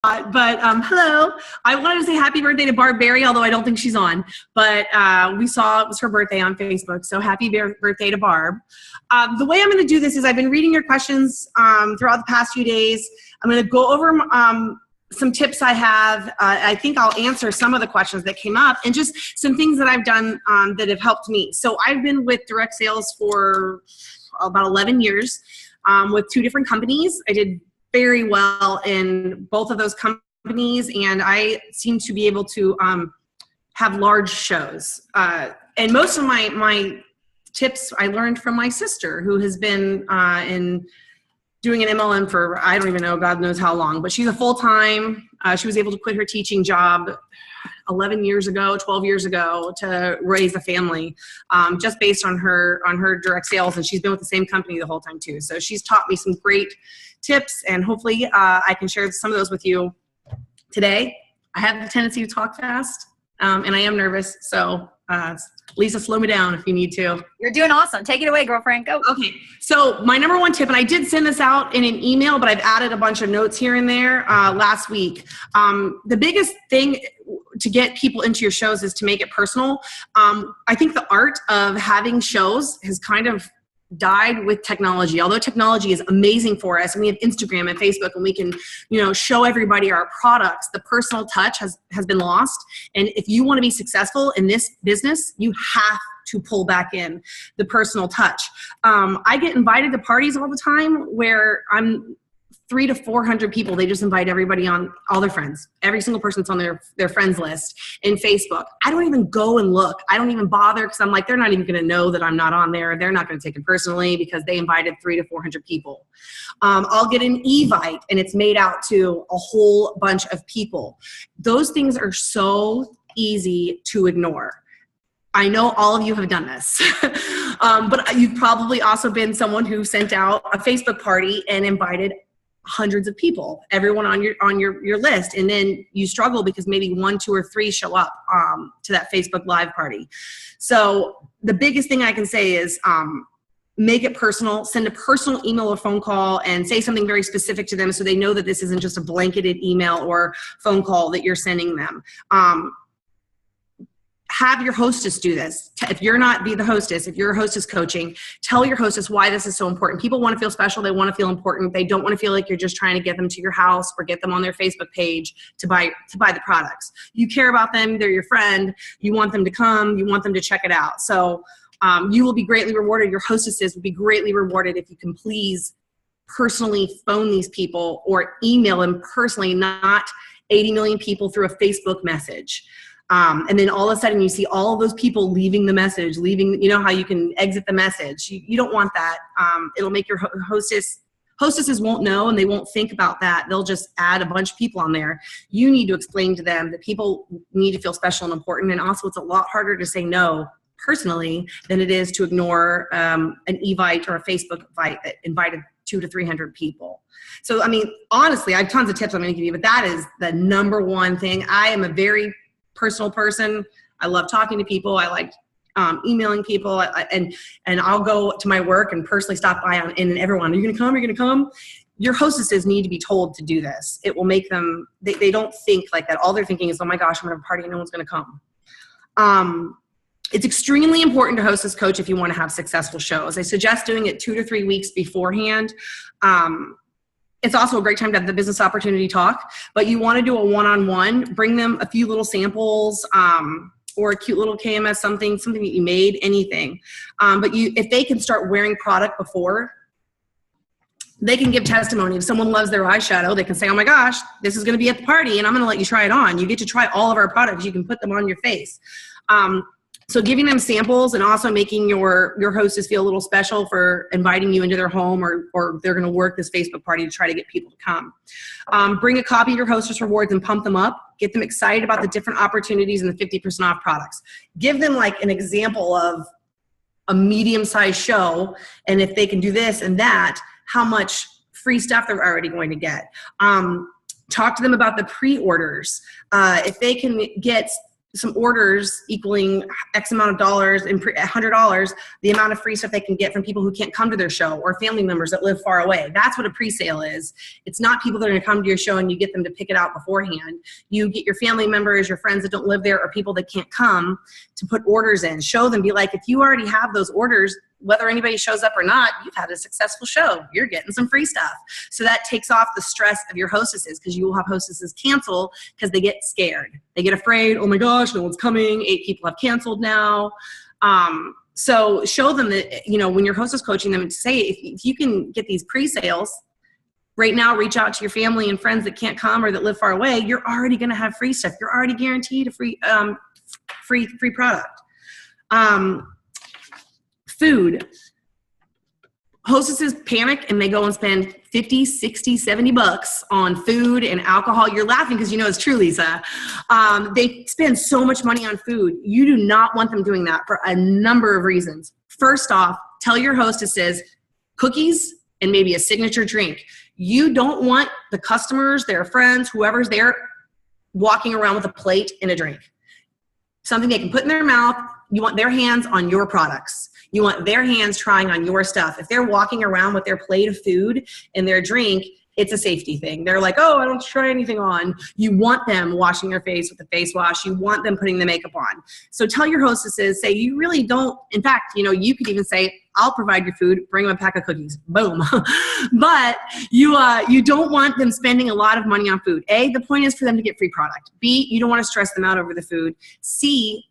Hello. I wanted to say happy birthday to Barb Berry, although I don't think she's on. But we saw it was her birthday on Facebook, so happy birthday to Barb. The way I'm going to do this is I've been reading your questions throughout the past few days. I'm going to go over some tips I have. I think I'll answer some of the questions that came up and just some things that I've done that have helped me. So I've been with direct sales for about 11 years with 2 different companies. I did very well in both of those companies, and I seem to be able to have large shows. And most of my tips I learned from my sister, who has been in doing an MLM for, I don't even know, God knows how long, but she's a full-time, she was able to quit her teaching job 11 years ago, 12 years ago to raise a family, just based on her direct sales. And she's been with the same company the whole time too. So she's taught me some great tips, and hopefully I can share some of those with you today. I have the tendency to talk fast, and I am nervous. So Lisa, slow me down if you need to. You're doing awesome. Take it away, girlfriend. Go. Okay. So my number 1 tip, and I did send this out in an email, but I've added a bunch of notes here and there last week. The biggest thing to get people into your shows is to make it personal. I think the art of having shows has kind of died with technology. Although technology is amazing for us, and we have Instagram and Facebook, and we can, show everybody our products, the personal touch has been lost. And if you want to be successful in this business, you have to pull back in the personal touch. I get invited to parties all the time where I'm 300 to 400 people. They just invite everybody on, all their friends, every single person that's on their friends list in Facebook. I don't even go and look. I don't even bother, because I'm like, they're not even going to know that I'm not on there. They're not going to take it personally because they invited 300 to 400 people. I'll get an Evite, and it's made out to a whole bunch of people. Those things are so easy to ignore. I know all of you have done this, but you've probably also been someone who sent out a Facebook party and invited hundreds of people, everyone on your list, and then you struggle because maybe 1, 2, or 3 show up to that Facebook Live party. So the biggest thing I can say is make it personal. Send a personal email or phone call and say something very specific to them so they know that this isn't just a blanketed email or phone call that you're sending them. Have your hostess do this. If you're not the hostess, if you're hostess coaching, tell your hostess why this is so important. People want to feel special. They want to feel important. They don't want to feel like you're just trying to get them to your house or get them on their Facebook page to buy the products. You care about them. They're your friend. You want them to come. You want them to check it out. So you will be greatly rewarded. Your hostesses will be greatly rewarded if you can please personally phone these people or email them personally, not 80 million people through a Facebook message. And then all of a sudden you see all of those people leaving the message, how you can exit the message. You don't want that. It'll make your hostesses won't know, and they won't think about that. They'll just add a bunch of people on there. You need to explain to them that people need to feel special and important. And also it's a lot harder to say no personally than it is to ignore an Evite or a Facebook invite that invited 200 to 300 people. So, honestly, I have tons of tips I'm going to give you, but that is the number 1 thing. I am a very personal person. I love talking to people. I like emailing people, and I'll go to my work and personally stop by and everyone, are you going to come? Are you going to come? Your hostesses need to be told to do this. It will make them, they don't think like that. All they're thinking is, oh my gosh, I'm going to have a party and no one's going to come. It's extremely important to hostess coach if you want to have successful shows. I suggest doing it 2 to 3 weeks beforehand. It's also a great time to have the business opportunity talk, but you want to do a one-on-one, bring them a few little samples, or a cute little KMS, something that you made, anything. But if they can start wearing product before, they can give testimony. If someone loves their eyeshadow, they can say, oh my gosh, this is going to be at the party and I'm going to let you try it on. You get to try all of our products. You can put them on your face. So giving them samples and also making your hostess feel a little special for inviting you into their home, or they're going to work this Facebook party to try to get people to come. Bring a copy of your hostess rewards and pump them up. Get them excited about the different opportunities and the 50% off products. Give them like an example of a medium-sized show, and if they can do this and that, how much free stuff they're already going to get. Talk to them about the pre-orders. If they can get some orders equaling X amount of dollars and $100, the amount of free stuff they can get from people who can't come to their show or family members that live far away. That's what a pre-sale is. It's not people that are going to come to your show and you get them to pick it out beforehand. You get your family members, your friends that don't live there, or people that can't come to put orders in. Show them, be like, if you already have those orders, whether anybody shows up or not, you've had a successful show. You're getting some free stuff. So that takes off the stress of your hostesses, because you will have hostesses cancel because they get scared. They get afraid. Oh my gosh, no one's coming. 8 people have canceled now. So show them that, when your host is coaching them, to say, if you can get these pre-sales right now, reach out to your family and friends that can't come or that live far away. You're already going to have free stuff. You're already guaranteed a free product. Food. Hostesses panic and they go and spend 50, 60, 70 bucks on food and alcohol. You're laughing because you know it's true, Lisa. They spend so much money on food. You do not want them doing that for a number of reasons. First off, tell your hostesses cookies and maybe a signature drink. You don't want the customers, their friends, whoever's there, walking around with a plate and a drink. Something they can put in their mouth. You want their hands on your products. You want their hands trying on your stuff. If they're walking around with their plate of food and their drink, it's a safety thing. They're like, oh, I don't try anything on. You want them washing their face with a face wash. You want them putting the makeup on. So tell your hostesses, say, you really don't, in fact, you could even say, I'll provide your food, bring them a pack of cookies, boom. But you don't want them spending a lot of money on food. A, the point is for them to get free product. B, you don't want to stress them out over the food. C,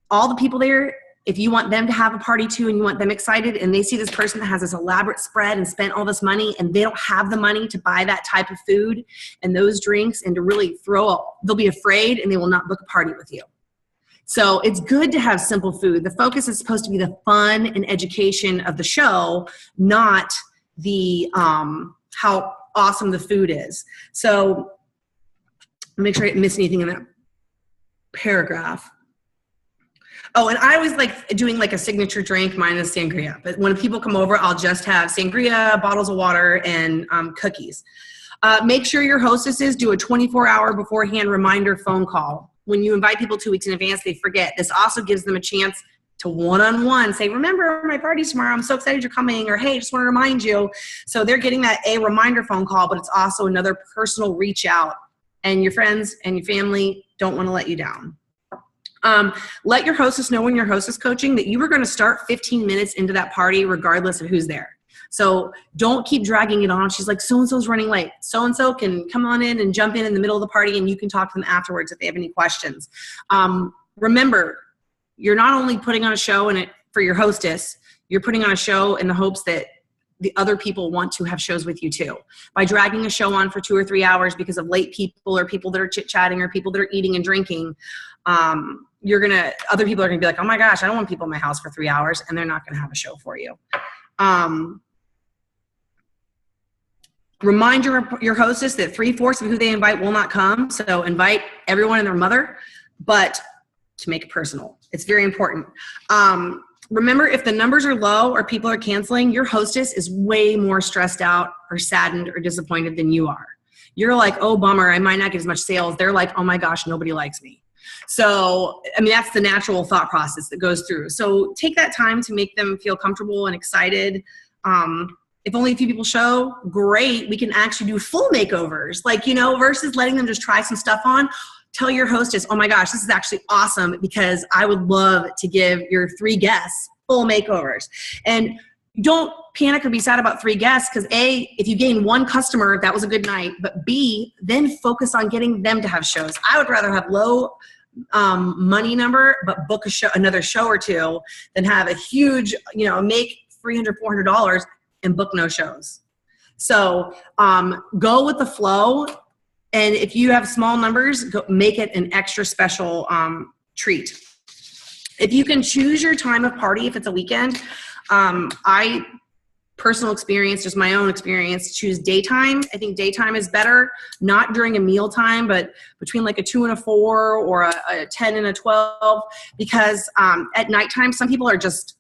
all the people there, if you want them to have a party too and you want them excited and they see this person that has this elaborate spread and spent all this money and they don't have the money to buy that type of food and those drinks and to really they'll be afraid and they will not book a party with you. So it's good to have simple food. The focus is supposed to be the fun and education of the show, not the how awesome the food is. So make sure I didn't miss anything in that paragraph. Oh, and I always like doing like a signature drink minus sangria. But when people come over, I'll just have sangria, bottles of water, and cookies. Make sure your hostesses do a 24-hour beforehand reminder phone call. When you invite people 2 weeks in advance, they forget. This also gives them a chance to one-on-one say, remember my party's tomorrow. I'm so excited you're coming. Or, hey, just want to remind you. So they're getting that reminder phone call, but it's also another personal reach out. And your friends and your family don't want to let you down. Let your hostess know when your hostess coaching that you were going to start 15 minutes into that party regardless of who's there. So don't keep dragging it on. She's like, so-and-so's running late. So-and-so can come on in and jump in the middle of the party and you can talk to them afterwards if they have any questions. Remember, you're not only putting on a show for your hostess, you're putting on a show in the hopes that the other people want to have shows with you too. By dragging a show on for 2 or 3 hours because of late people or people that are chit-chatting or people that are eating and drinking, other people are gonna be like, oh my gosh, I don't want people in my house for 3 hours, and they're not gonna have a show for you. Remind your hostess that 3/4 of who they invite will not come. So invite everyone and their mother, but to make it personal. It's very important. Remember, if the numbers are low or people are canceling, your hostess is way more stressed out or saddened or disappointed than you are. You're like, oh, bummer, I might not get as much sales. They're like, oh my gosh, nobody likes me. So, that's the natural thought process that goes through. So take that time to make them feel comfortable and excited. If only a few people show, great. We can actually do full makeovers, versus letting them just try some stuff on. Tell your hostess, oh my gosh, this is actually awesome because I would love to give your 3 guests full makeovers. And don't panic or be sad about 3 guests because A, if you gain 1 customer, that was a good night. But B, then focus on getting them to have shows. I would rather have low money number, but book another show or 2 than have a huge, make $300, $400 and book no shows. So go with the flow. And if you have small numbers, make it an extra special treat. If you can choose your time of party, if it's a weekend, personal experience, just my own experience, choose daytime. I think daytime is better, not during a meal time, but between like a 2 and a 4 or a 10 and a 12, because at nighttime, some people are just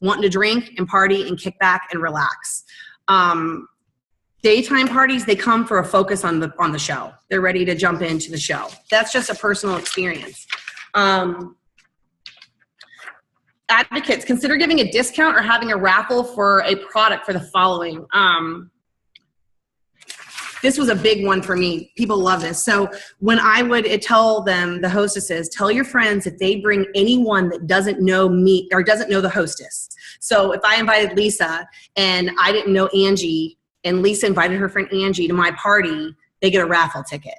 wanting to drink and party and kick back and relax. Daytime parties, they come for a focus on the show. They're ready to jump into the show. That's just a personal experience. Advocates, consider giving a discount or having a raffle for a product for the following. This was a big one for me. People love this. So when I would tell them, the hostesses, tell your friends if they bring anyone that doesn't know me or doesn't know the hostess. So if I invited Lisa and I didn't know Angie and Lisa invited her friend Angie to my party, they get a raffle ticket.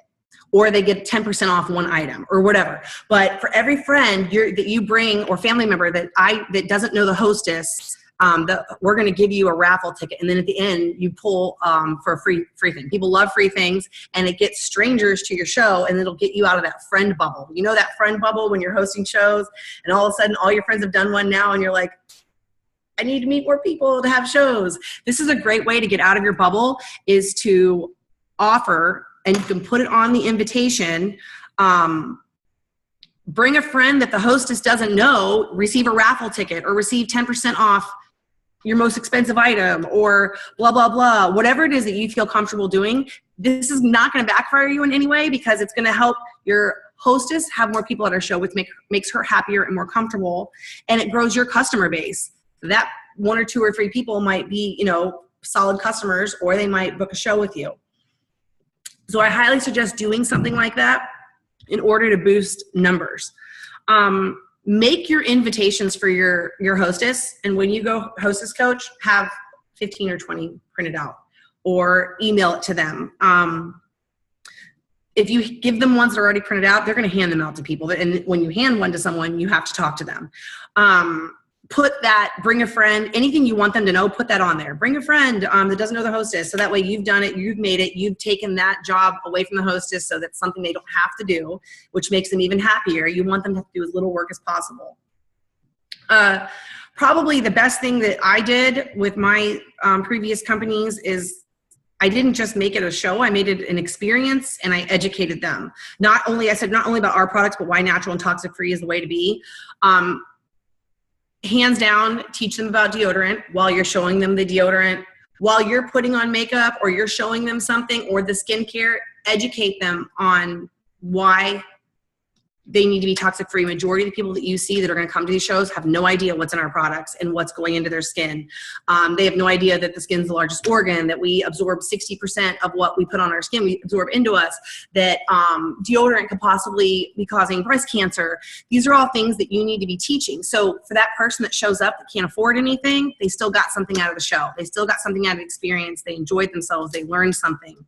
Or they get 10% off one item or whatever. But for every friend that you bring or family member that doesn't know the hostess, we're going to give you a raffle ticket. And then at the end, you pull for a free thing. People love free things, and it gets strangers to your show, and it'll get you out of that friend bubble. You know that friend bubble when you're hosting shows, and all of a sudden all your friends have done one now, and you're like, I need to meet more people to have shows. This is a great way to get out of your bubble, is to offer, and you can put it on the invitation, bring a friend that the hostess doesn't know, receive a raffle ticket, or receive 10% off your most expensive item, or blah, blah, blah. Whatever it is that you feel comfortable doing, this is not going to backfire you in any way, because it's going to help your hostess have more people at her show, which makes her happier and more comfortable, and it grows your customer base. That 1 or 2 or 3 people might be, solid customers, or they might book a show with you. So I highly suggest doing something like that in order to boost numbers. Make your invitations for your hostess, and when you go hostess coach, have 15 or 20 printed out, or email it to them. If you give them ones that are already printed out, they're going to hand them out to people. And when you hand one to someone, you have to talk to them. Bring a friend, anything you want them to know, put that on there. Bring a friend that doesn't know the hostess, so that way you've done it, you've made it, you've taken that job away from the hostess, so that's something they don't have to do, which makes them even happier. You want them to do as little work as possible. Probably the best thing that I did with my previous companies is I didn't just make it a show, I made it an experience, and I educated them. Not only about our products, but why natural and toxic free is the way to be. Hands down, teach them about deodorant while you're showing them the deodorant. While you're putting on makeup or you're showing them something, or the skincare, educate them on why they need to be toxic free. Majority of the people that you see that are going to come to these shows have no idea what's in our products and what's going into their skin. They have no idea that the skin's the largest organ, that we absorb 60% of what we put on our skin, we absorb into us, that deodorant could possibly be causing breast cancer. These are all things that you need to be teaching. So for that person that shows up that can't afford anything, they still got something out of the show. They still got something out of the experience. They enjoyed themselves. They learned something.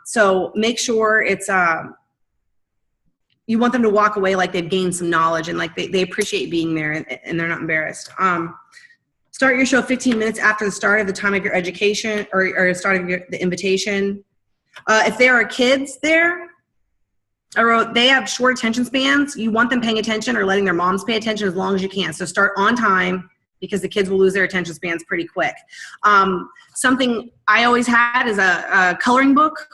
So make sure it's you want them to walk away like they've gained some knowledge, and like they appreciate being there, and they're not embarrassed. Start your show 15 minutes after the start of the time of your education, or start of the invitation. If there are kids there, they have short attention spans, you want them paying attention or letting their moms pay attention as long as you can. So start on time, because the kids will lose their attention spans pretty quick. Something I always had is a coloring book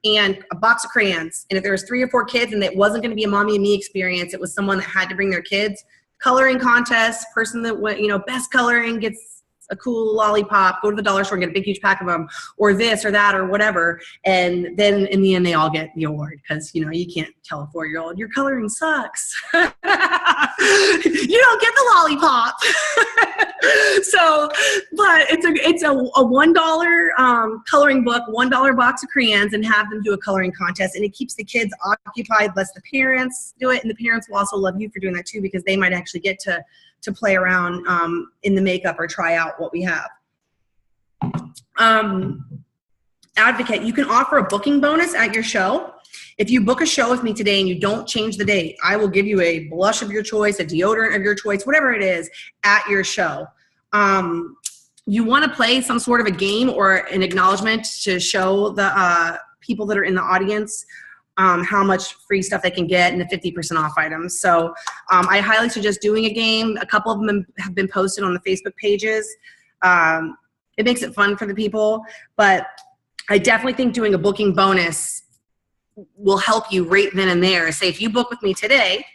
and a box of crayons. And if there was 3 or 4 kids and it wasn't going to be a mommy and me experience, it was someone that had to bring their kids. Coloring contest, person that went, best coloring gets a cool lollipop, go to the dollar store and get a big, huge pack of them, or this or that or whatever. And then in the end, they all get the award, because, you can't tell a 4-year-old, your coloring sucks. You don't get the lollipop. So, but it's a $1 coloring book, $1 box of crayons, and have them do a coloring contest. And it keeps the kids occupied, lets the parents do it. And the parents will also love you for doing that too, because they might actually get to play around in the makeup or try out what we have. Advocate, you can offer a booking bonus at your show. If you book a show with me today and you don't change the date, I will give you a blush of your choice, a deodorant of your choice, whatever it is, at your show. You want to play some sort of a game or an acknowledgement to show the people that are in the audience how much free stuff they can get and the 50% off items. So I highly suggest doing a game. A couple of them have been posted on the Facebook pages. It makes it fun for the people, but I definitely think doing a booking bonus will help you right then and there. Say if you book with me today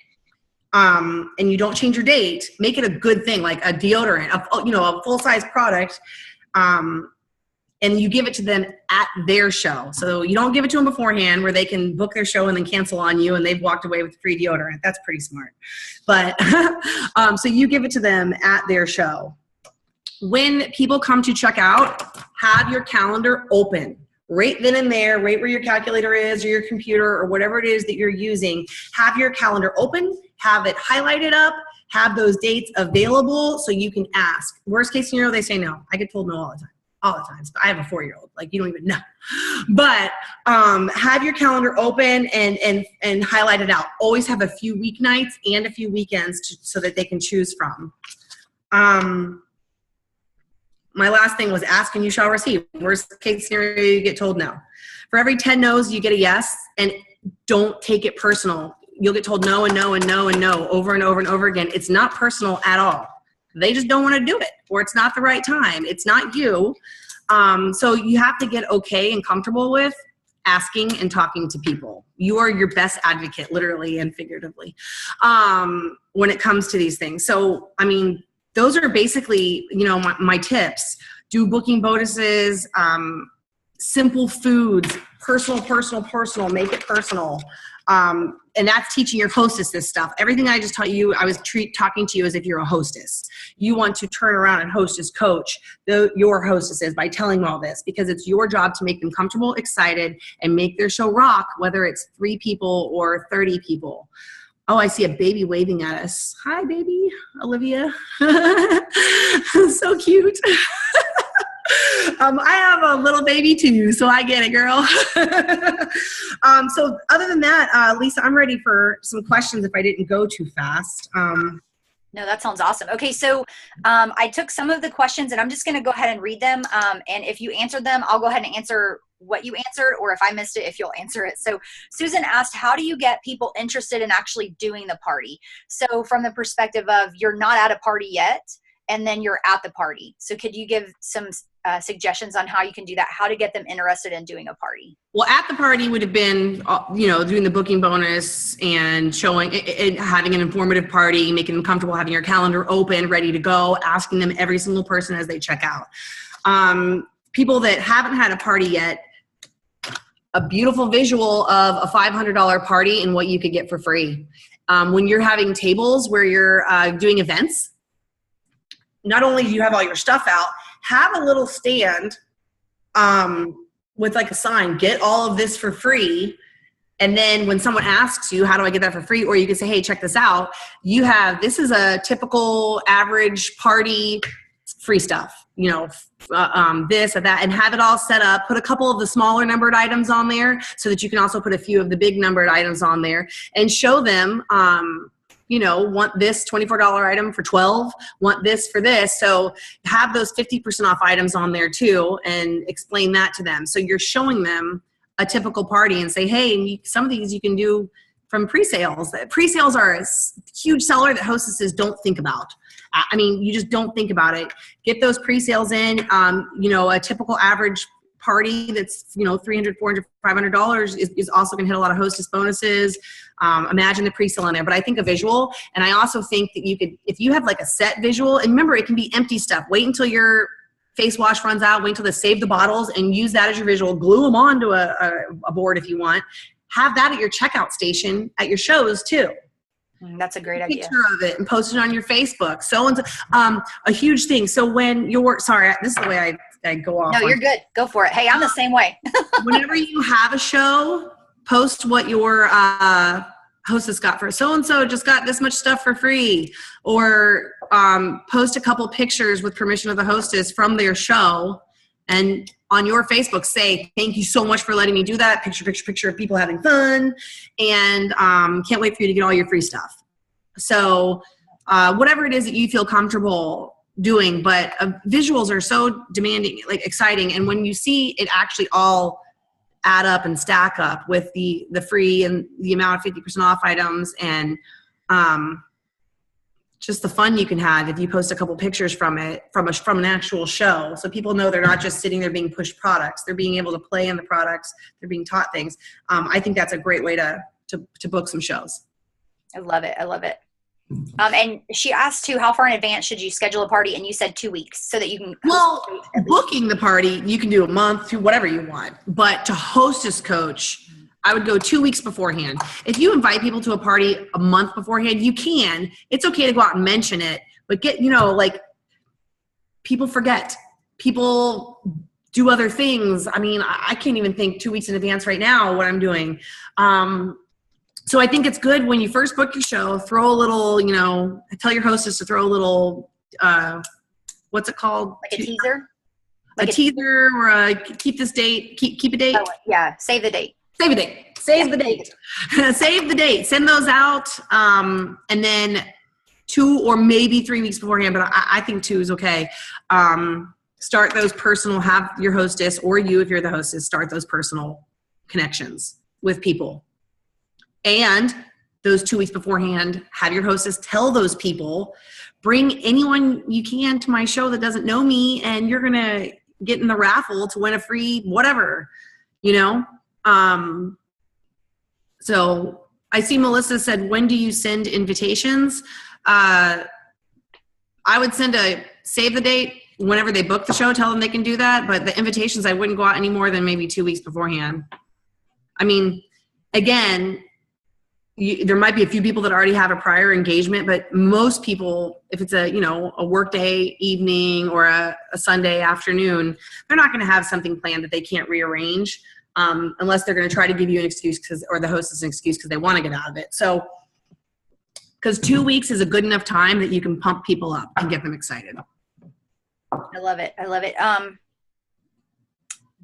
and you don't change your date, make it a good thing, like a deodorant, a full-size product, and and you give it to them at their show. So you don't give it to them beforehand where they can book their show and then cancel on you and they've walked away with free deodorant. That's pretty smart. But so you give it to them at their show. When people come to check out, have your calendar open. Right then and there, right where your calculator is or your computer or whatever it is that you're using, have your calendar open, have it highlighted up, have those dates available so you can ask. Worst case scenario, they say no. I get told no all the time. But I have a 4-year-old. Like, you don't even know. But have your calendar open and highlight it out. Always have a few weeknights and a few weekends so that they can choose from. My last thing was ask and you shall receive. Worst case scenario, you get told no. For every 10 no's, you get a yes, and don't take it personal. You'll get told no and no and no and no over and over and over again. It's not personal at all. They just don't want to do it, or it's not the right time. It's not you. So you have to get okay and comfortable with asking and talking to people. You are your best advocate, literally and figuratively, when it comes to these things. So, I mean, those are basically, my tips. Do booking bonuses, simple foods, personal, make it personal. And that's teaching your hostess this stuff. Everything I just taught you, I was talking to you as if you're a hostess. You want to turn around and hostess coach your hostesses by telling them all this, because it's your job to make them comfortable, excited, and make their show rock, whether it's 3 people or 30 people. Oh, I see a baby waving at us. Hi, baby, Olivia. So cute. I have a little baby too, so I get it, girl. So other than that, Lisa, I'm ready for some questions if I didn't go too fast. No, that sounds awesome. Okay, so I took some of the questions and I'm just going to go ahead and read them. And if you answered them, I'll go ahead and answer what you answered, or if I missed it, if you'll answer it. So Susan asked, how do you get people interested in actually doing the party? So from the perspective of you're not at a party yet, and then you're at the party. So could you give some suggestions on how you can do that, how to get them interested in doing a party? Well, at the party would have been, doing the booking bonus and showing and having an informative party, making them comfortable, having your calendar open, ready to go, asking them every single person as they check out. People that haven't had a party yet, a beautiful visual of a $500 party and what you could get for free. When you're having tables where you're doing events, not only do you have all your stuff out, have a little stand with like a sign, get all of this for free. And then when someone asks you, how do I get that for free? Or you can say, hey, check this out. This is a typical average party, free stuff, this or that, and have it all set up. Put a couple of the smaller numbered items on there so that you can also put a few of the big numbered items on there and show them, want this $24 item for 12, want this for this. So have those 50% off items on there too, and explain that to them. So you're showing them a typical party and say, hey, some of these you can do from pre-sales. Pre-sales are a huge seller that hostesses don't think about. You just don't think about it. Get those pre-sales in. A typical average party that's $300, $400, $500 is also going to hit a lot of hostess bonuses. Imagine the pre-sale in there, but I think a visual, and I also think that you could, if you have like a set visual, and remember it can be empty stuff. Wait until your face wash runs out. Wait until they save the bottles and use that as your visual. Glue them onto a board if you want. Have that at your checkout station at your shows too. That's a great idea. Picture of it and post it on your Facebook. So a huge thing. So when sorry, this is the way I go off. No, you're good. Go for it. Hey, I'm the same way. Whenever you have a show, post what your hostess got for so-and-so just got this much stuff for free, or post a couple pictures with permission of the hostess from their show, and on your Facebook say, thank you so much for letting me do that. Picture of people having fun, and can't wait for you to get all your free stuff. So whatever it is that you feel comfortable doing, but visuals are so demanding, like exciting. And when you see it actually all add up and stack up with the free and the amount of 50% off items, and just the fun you can have if you post a couple pictures from it, from an actual show. So people know they're not just sitting there being pushed products. They're being able to play in the products. They're being taught things. I think that's a great way to book some shows. I love it. I love it. And she asked too, how far in advance should you schedule a party? And you said 2 weeks so that you can. Well, booking the party, you can do a month to whatever you want. But to hostess coach, I would go 2 weeks beforehand. If you invite people to a party a month beforehand, you can. It's okay to go out and mention it, but like people forget. People do other things. I mean, I can't even think 2 weeks in advance right now what I'm doing. So I think it's good when you first book your show, throw a little, tell your hostess to throw a little, what's it called? Like a teaser? Like a teaser or a keep this date, keep a date. Oh, yeah, save the date. Save a date. Save the date. Save the date. Send those out. And then 2 or maybe 3 weeks beforehand, but I think 2 is okay. Start those personal, have your hostess or you, if you're the hostess, start those personal connections with people. And those 2 weeks beforehand, have your hostess tell those people, bring anyone you can to my show that doesn't know me, and you're going to get in the raffle to win a free whatever, So I see Melissa said, when do you send invitations? I would send a save the date whenever they book the show, tell them they can do that. But the invitations, I wouldn't go out any more than maybe 2 weeks beforehand. I mean, again, there might be a few people that already have a prior engagement, but most people, if it's a work day evening or a Sunday afternoon, they're not going to have something planned that they can't rearrange unless they're going to try to give you an excuse or the host is an excuse because they want to get out of it. So, because 2 weeks is a good enough time that you can pump people up and get them excited. I love it. I love it.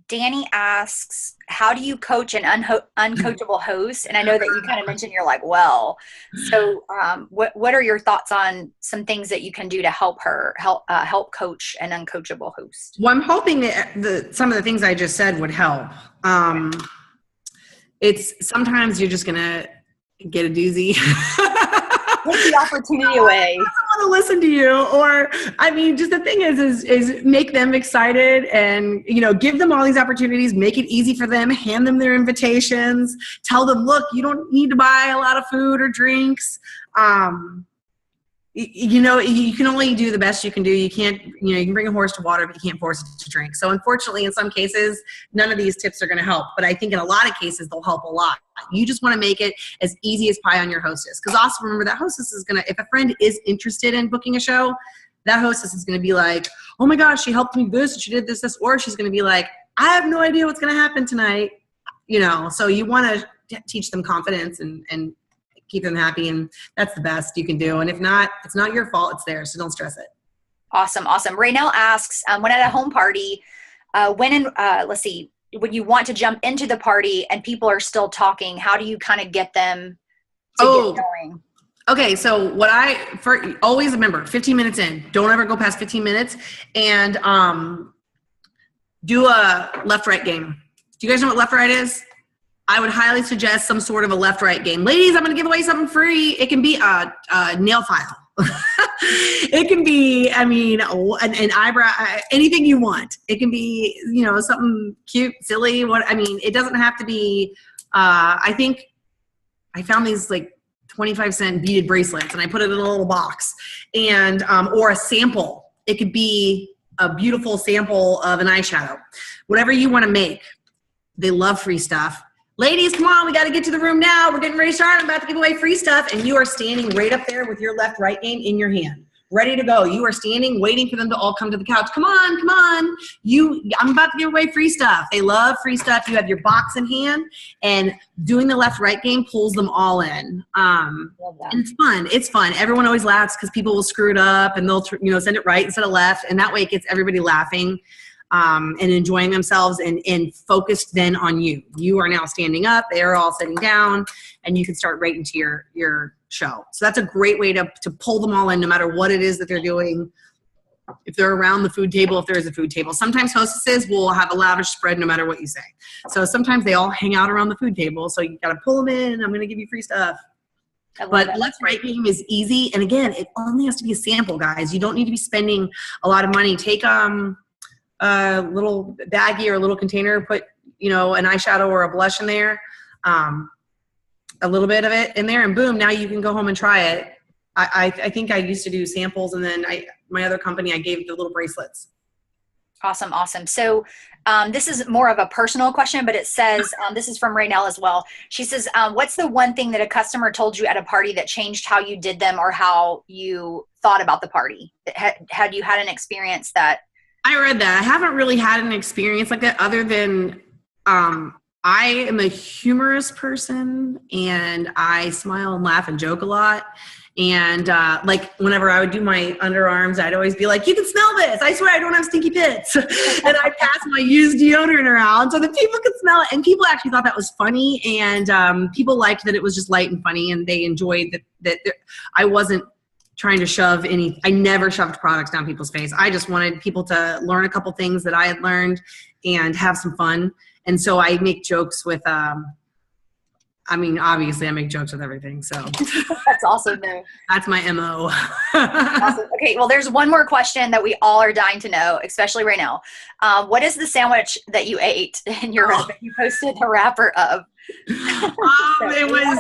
Danny asks, how do you coach an uncoachable host? And I know that you kind of mentioned you're like, well, so what are your thoughts on some things that you can do to help coach an uncoachable host? Well, I'm hoping that some of the things I just said would help. It's sometimes you're just going to get a doozy. Take the opportunity away. I don't want to listen to you. Or, I mean, just the thing is make them excited and, give them all these opportunities, make it easy for them, hand them their invitations, tell them, look, you don't need to buy a lot of food or drinks. You can only do the best you can do. You can't, you can bring a horse to water, but you can't force it to drink. So unfortunately, in some cases, none of these tips are going to help. But I think in a lot of cases, they'll help a lot. You just want to make it as easy as pie on your hostess. Because also remember that hostess is going to, if a friend is interested in booking a show, that hostess is going to be like, oh my gosh, she helped me this, she did this. Or she's going to be like, I have no idea what's going to happen tonight. So you want to teach them confidence and keep them happy, and that's the best you can do. And if not, it's not your fault, it's theirs, so don't stress it. Awesome. Raynell asks, when at a home party, when you want to jump into the party and people are still talking, how do you kind of get them to get going? Okay, so always remember, 15 minutes in, don't ever go past 15 minutes, and do a left-right game. Do you guys know what left-right is? I would highly suggest some sort of a left-right game. Ladies, I'm going to give away something free. It can be a nail file. It can be, an eyebrow, anything you want. It can be, something cute, silly. It doesn't have to be, I think I found these like 25-cent beaded bracelets and I put it in a little box and, or a sample. It could be a beautiful sample of an eyeshadow. Whatever you want to make. They love free stuff. Ladies, come on, we got to get to the room now. We're getting ready to start. I'm about to give away free stuff. And you are standing right up there with your left-right game in your hand, ready to go. You are standing, waiting for them to all come to the couch. Come on, come on. I'm about to give away free stuff. They love free stuff. You have your box in hand, and doing the left-right game pulls them all in. And it's fun. It's fun. Everyone always laughs because people will screw it up, and they'll send it right instead of left, and that way it gets everybody laughing. And enjoying themselves and focused then on you. You are now standing up, they're all sitting down, and you can start right into your show. So that's a great way to pull them all in no matter what it is that they're doing. If they're around the food table, if there is a food table. Sometimes hostesses will have a lavish spread no matter what you say. So sometimes they all hang out around the food table. So you got to pull them in. I'm going to give you free stuff. But left-right game is easy. And again, it only has to be a sample, guys. You don't need to be spending a lot of money. Take a little baggie or a little container, put, an eyeshadow or a blush in there, a little bit of it in there, and boom, now you can go home and try it. I think I used to do samples, and then my other company, I gave the little bracelets. Awesome. Awesome. So this is more of a personal question, but it says, this is from Raynell as well. She says, what's the one thing that a customer told you at a party that changed how you did them or how you thought about the party? Had you had an experience that? I read that. I haven't really had an experience like that other than I am a humorous person, and I smile and laugh and joke a lot. And like whenever I would do my underarms, I'd always be like, you can smell this. I swear I don't have stinky pits. And I'd pass my used deodorant around so that people could smell it. And people actually thought that was funny. And people liked that it was just light and funny. And they enjoyed that I wasn't trying to shove I never shoved products down people's face. I just wanted people to learn a couple things that I had learned and have some fun. And so I make jokes with obviously I make jokes with everything. So that's awesome though. That's my MO. Awesome. Okay. Well, there's one more question that we all are dying to know, especially right now. What is the sandwich that you ate in your you posted a wrapper of? It was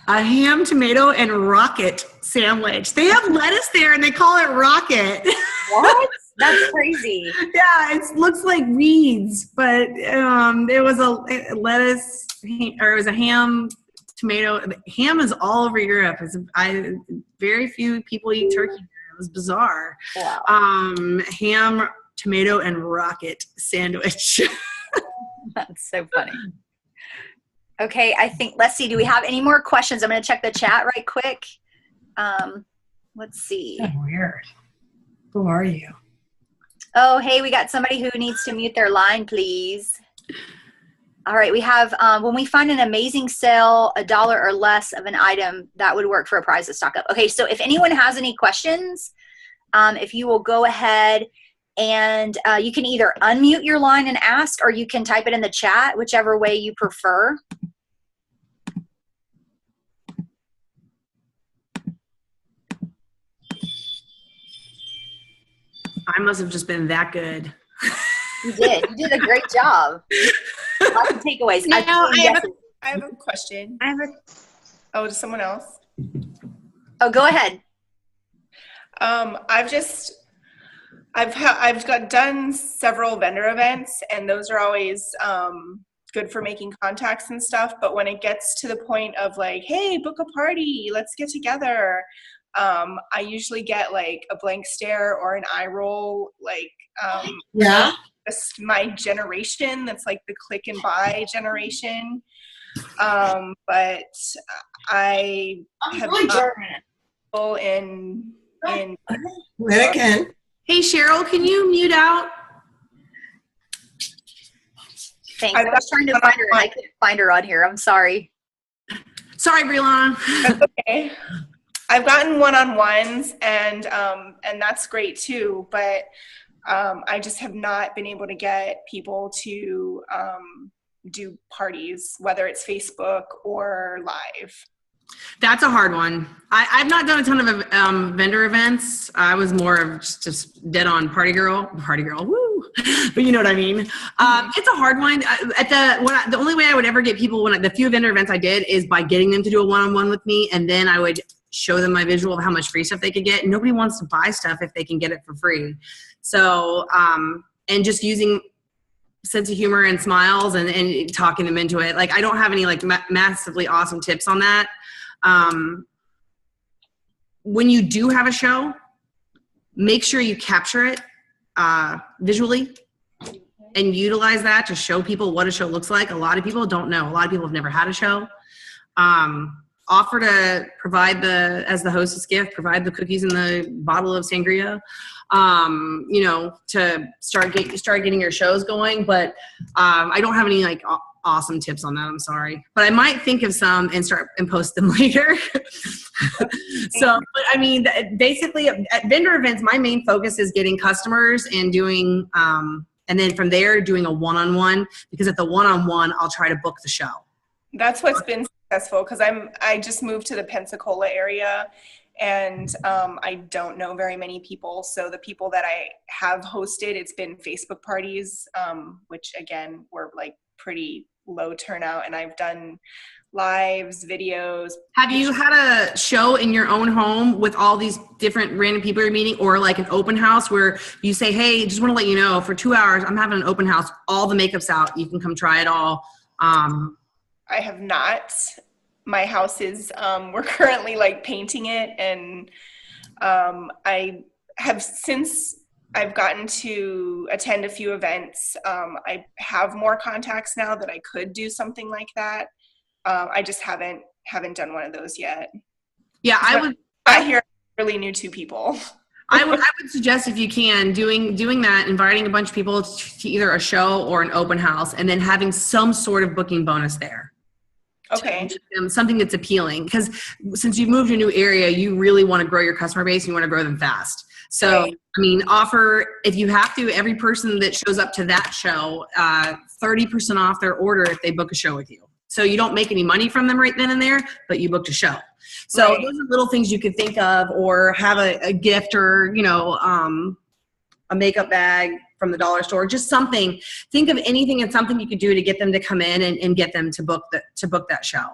a ham, tomato, and rocket sandwich. They have lettuce there and they call it rocket. What? That's crazy. Yeah, it looks like weeds, but it was a lettuce, or it was a ham, tomato. Ham is all over Europe. Very few people eat turkey. It was bizarre. Wow. Ham, tomato, and rocket sandwich. That's so funny. Okay, let's see. Do we have any more questions? I'm going to check the chat right quick. Let's see. That's weird. Who are you? Oh, hey, we got somebody who needs to mute their line, please. All right, we have, when we find an amazing sale, $1 or less of an item, that would work for a prize to stock up. Okay, so if anyone has any questions, if you will go ahead and you can either unmute your line and ask, or you can type it in the chat, whichever way you prefer. I must have just been that good. You did. You did a great job. Lots of takeaways. Now, I have a question. Does someone else? Oh, go ahead. I've done several vendor events, and those are always good for making contacts and stuff. But when it gets to the point of like, hey, book a party, let's get together, I usually get like a blank stare or an eye roll, like just my generation. That's like the click and buy generation. But I have people in again. Hey Cheryl, can you mute out? Thanks. I was trying to find her and I couldn't find her on here. I'm sorry. Sorry, Brianna. That's okay. I've gotten one-on-ones and that's great too, but I just have not been able to get people to do parties, whether it's Facebook or live. That's a hard one. I've not done a ton of vendor events. I was more of just dead on party girl, woo! But you know what I mean. It's a hard one. The only way I would ever get people the few vendor events I did is by getting them to do a one-on-one with me, and then I would show them my visual of how much free stuff they could get. Nobody wants to buy stuff if they can get it for free. So, and just using sense of humor and smiles and talking them into it. Like, I don't have any like massively awesome tips on that. When you do have a show, make sure you capture it visually and utilize that to show people what a show looks like. A lot of people don't know. A lot of people have never had a show. Offer to provide as the hostess gift, provide the cookies and the bottle of sangria, to start getting your shows going. But I don't have any like awesome tips on that. I'm sorry, but I might think of some and post them later. So, but I mean, basically at vendor events, my main focus is getting customers and doing, and then from there doing a one-on-one, because at the one-on-one, I'll try to book the show. That's what's been successful, because I just moved to the Pensacola area, and I don't know very many people. So the people that I have hosted, it's been Facebook parties, which again were like pretty low turnout, and I've done lives, videos. Have you had a show in your own home with all these different random people you're meeting, or like an open house where you say, hey, just want to let you know for 2 hours, I'm having an open house, all the makeup's out, you can come try it all? I have not. My house is, we're currently like painting it, and I have, since I've gotten to attend a few events, I have more contacts now that I could do something like that. I just haven't done one of those yet. Yeah, I hear really new to people. I would suggest, if you can, doing that, inviting a bunch of people to either a show or an open house, and then having some sort of booking bonus there. Okay. Something that's appealing, because since you've moved to a new area, you really want to grow your customer base and you want to grow them fast. So, right. I mean, offer, if you have to, every person that shows up to that show, 30% off their order if they book a show with you. So you don't make any money from them right then and there, but you booked a show. So right. Those are little things you could think of, or have a gift, or, you know, a makeup bag from the dollar store, just something. Think of anything and something you could do to get them to come in and get them to book that show.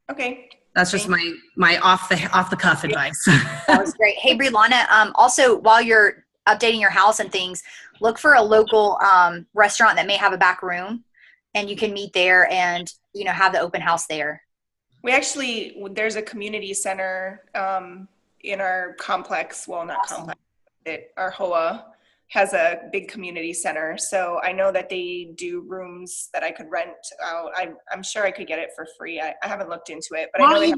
Okay. That's just my off the cuff advice. That was great. Hey, Brianna, also while you're updating your house and things, look for a local restaurant that may have a back room, and you can meet there and, you know, have the open house there. We actually, there's a community center in our complex. Well, not awesome. Complex. Our HOA has a big community center. So I know that they do rooms that I could rent out. I'm sure I could get it for free. I haven't looked into it, but I know they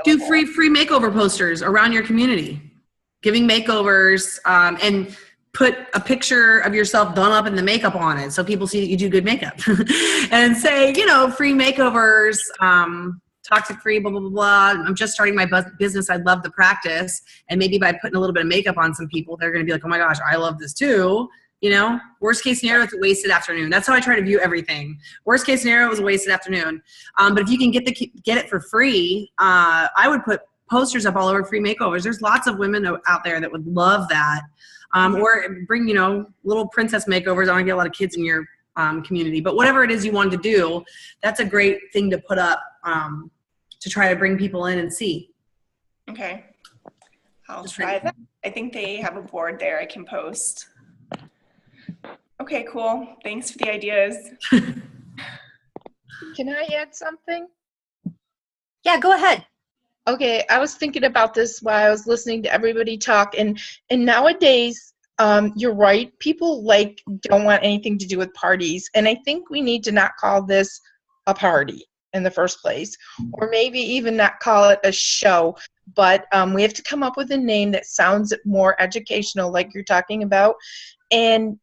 do free makeover posters around your community, giving makeovers, and put a picture of yourself done up in the makeup on it, so people see that you do good makeup. And say, you know, free makeovers, toxic free, blah, blah, blah, blah. I'm just starting my business. I'd love the practice. And maybe by putting a little bit of makeup on some people, they're going to be like, oh my gosh, I love this too. You know, worst case scenario, it's a wasted afternoon. That's how I try to view everything. Worst case scenario was a wasted afternoon. But if you can get it for free, I would put posters up all over free makeovers. There's lots of women out there that would love that. Or bring, you know, little princess makeovers. I want to get a lot of kids in your community, but whatever it is you wanted to do, that's a great thing to put up to try to bring people in and see. Okay. I'll try that. I think they have a board there I can post. Okay, cool. Thanks for the ideas. Can I add something? Yeah, go ahead. Okay, I was thinking about this while I was listening to everybody talk, and nowadays, you're right, people don't want anything to do with parties, and I think we need to not call this a party in the first place, or maybe even not call it a show, but we have to come up with a name that sounds more educational, like you're talking about, and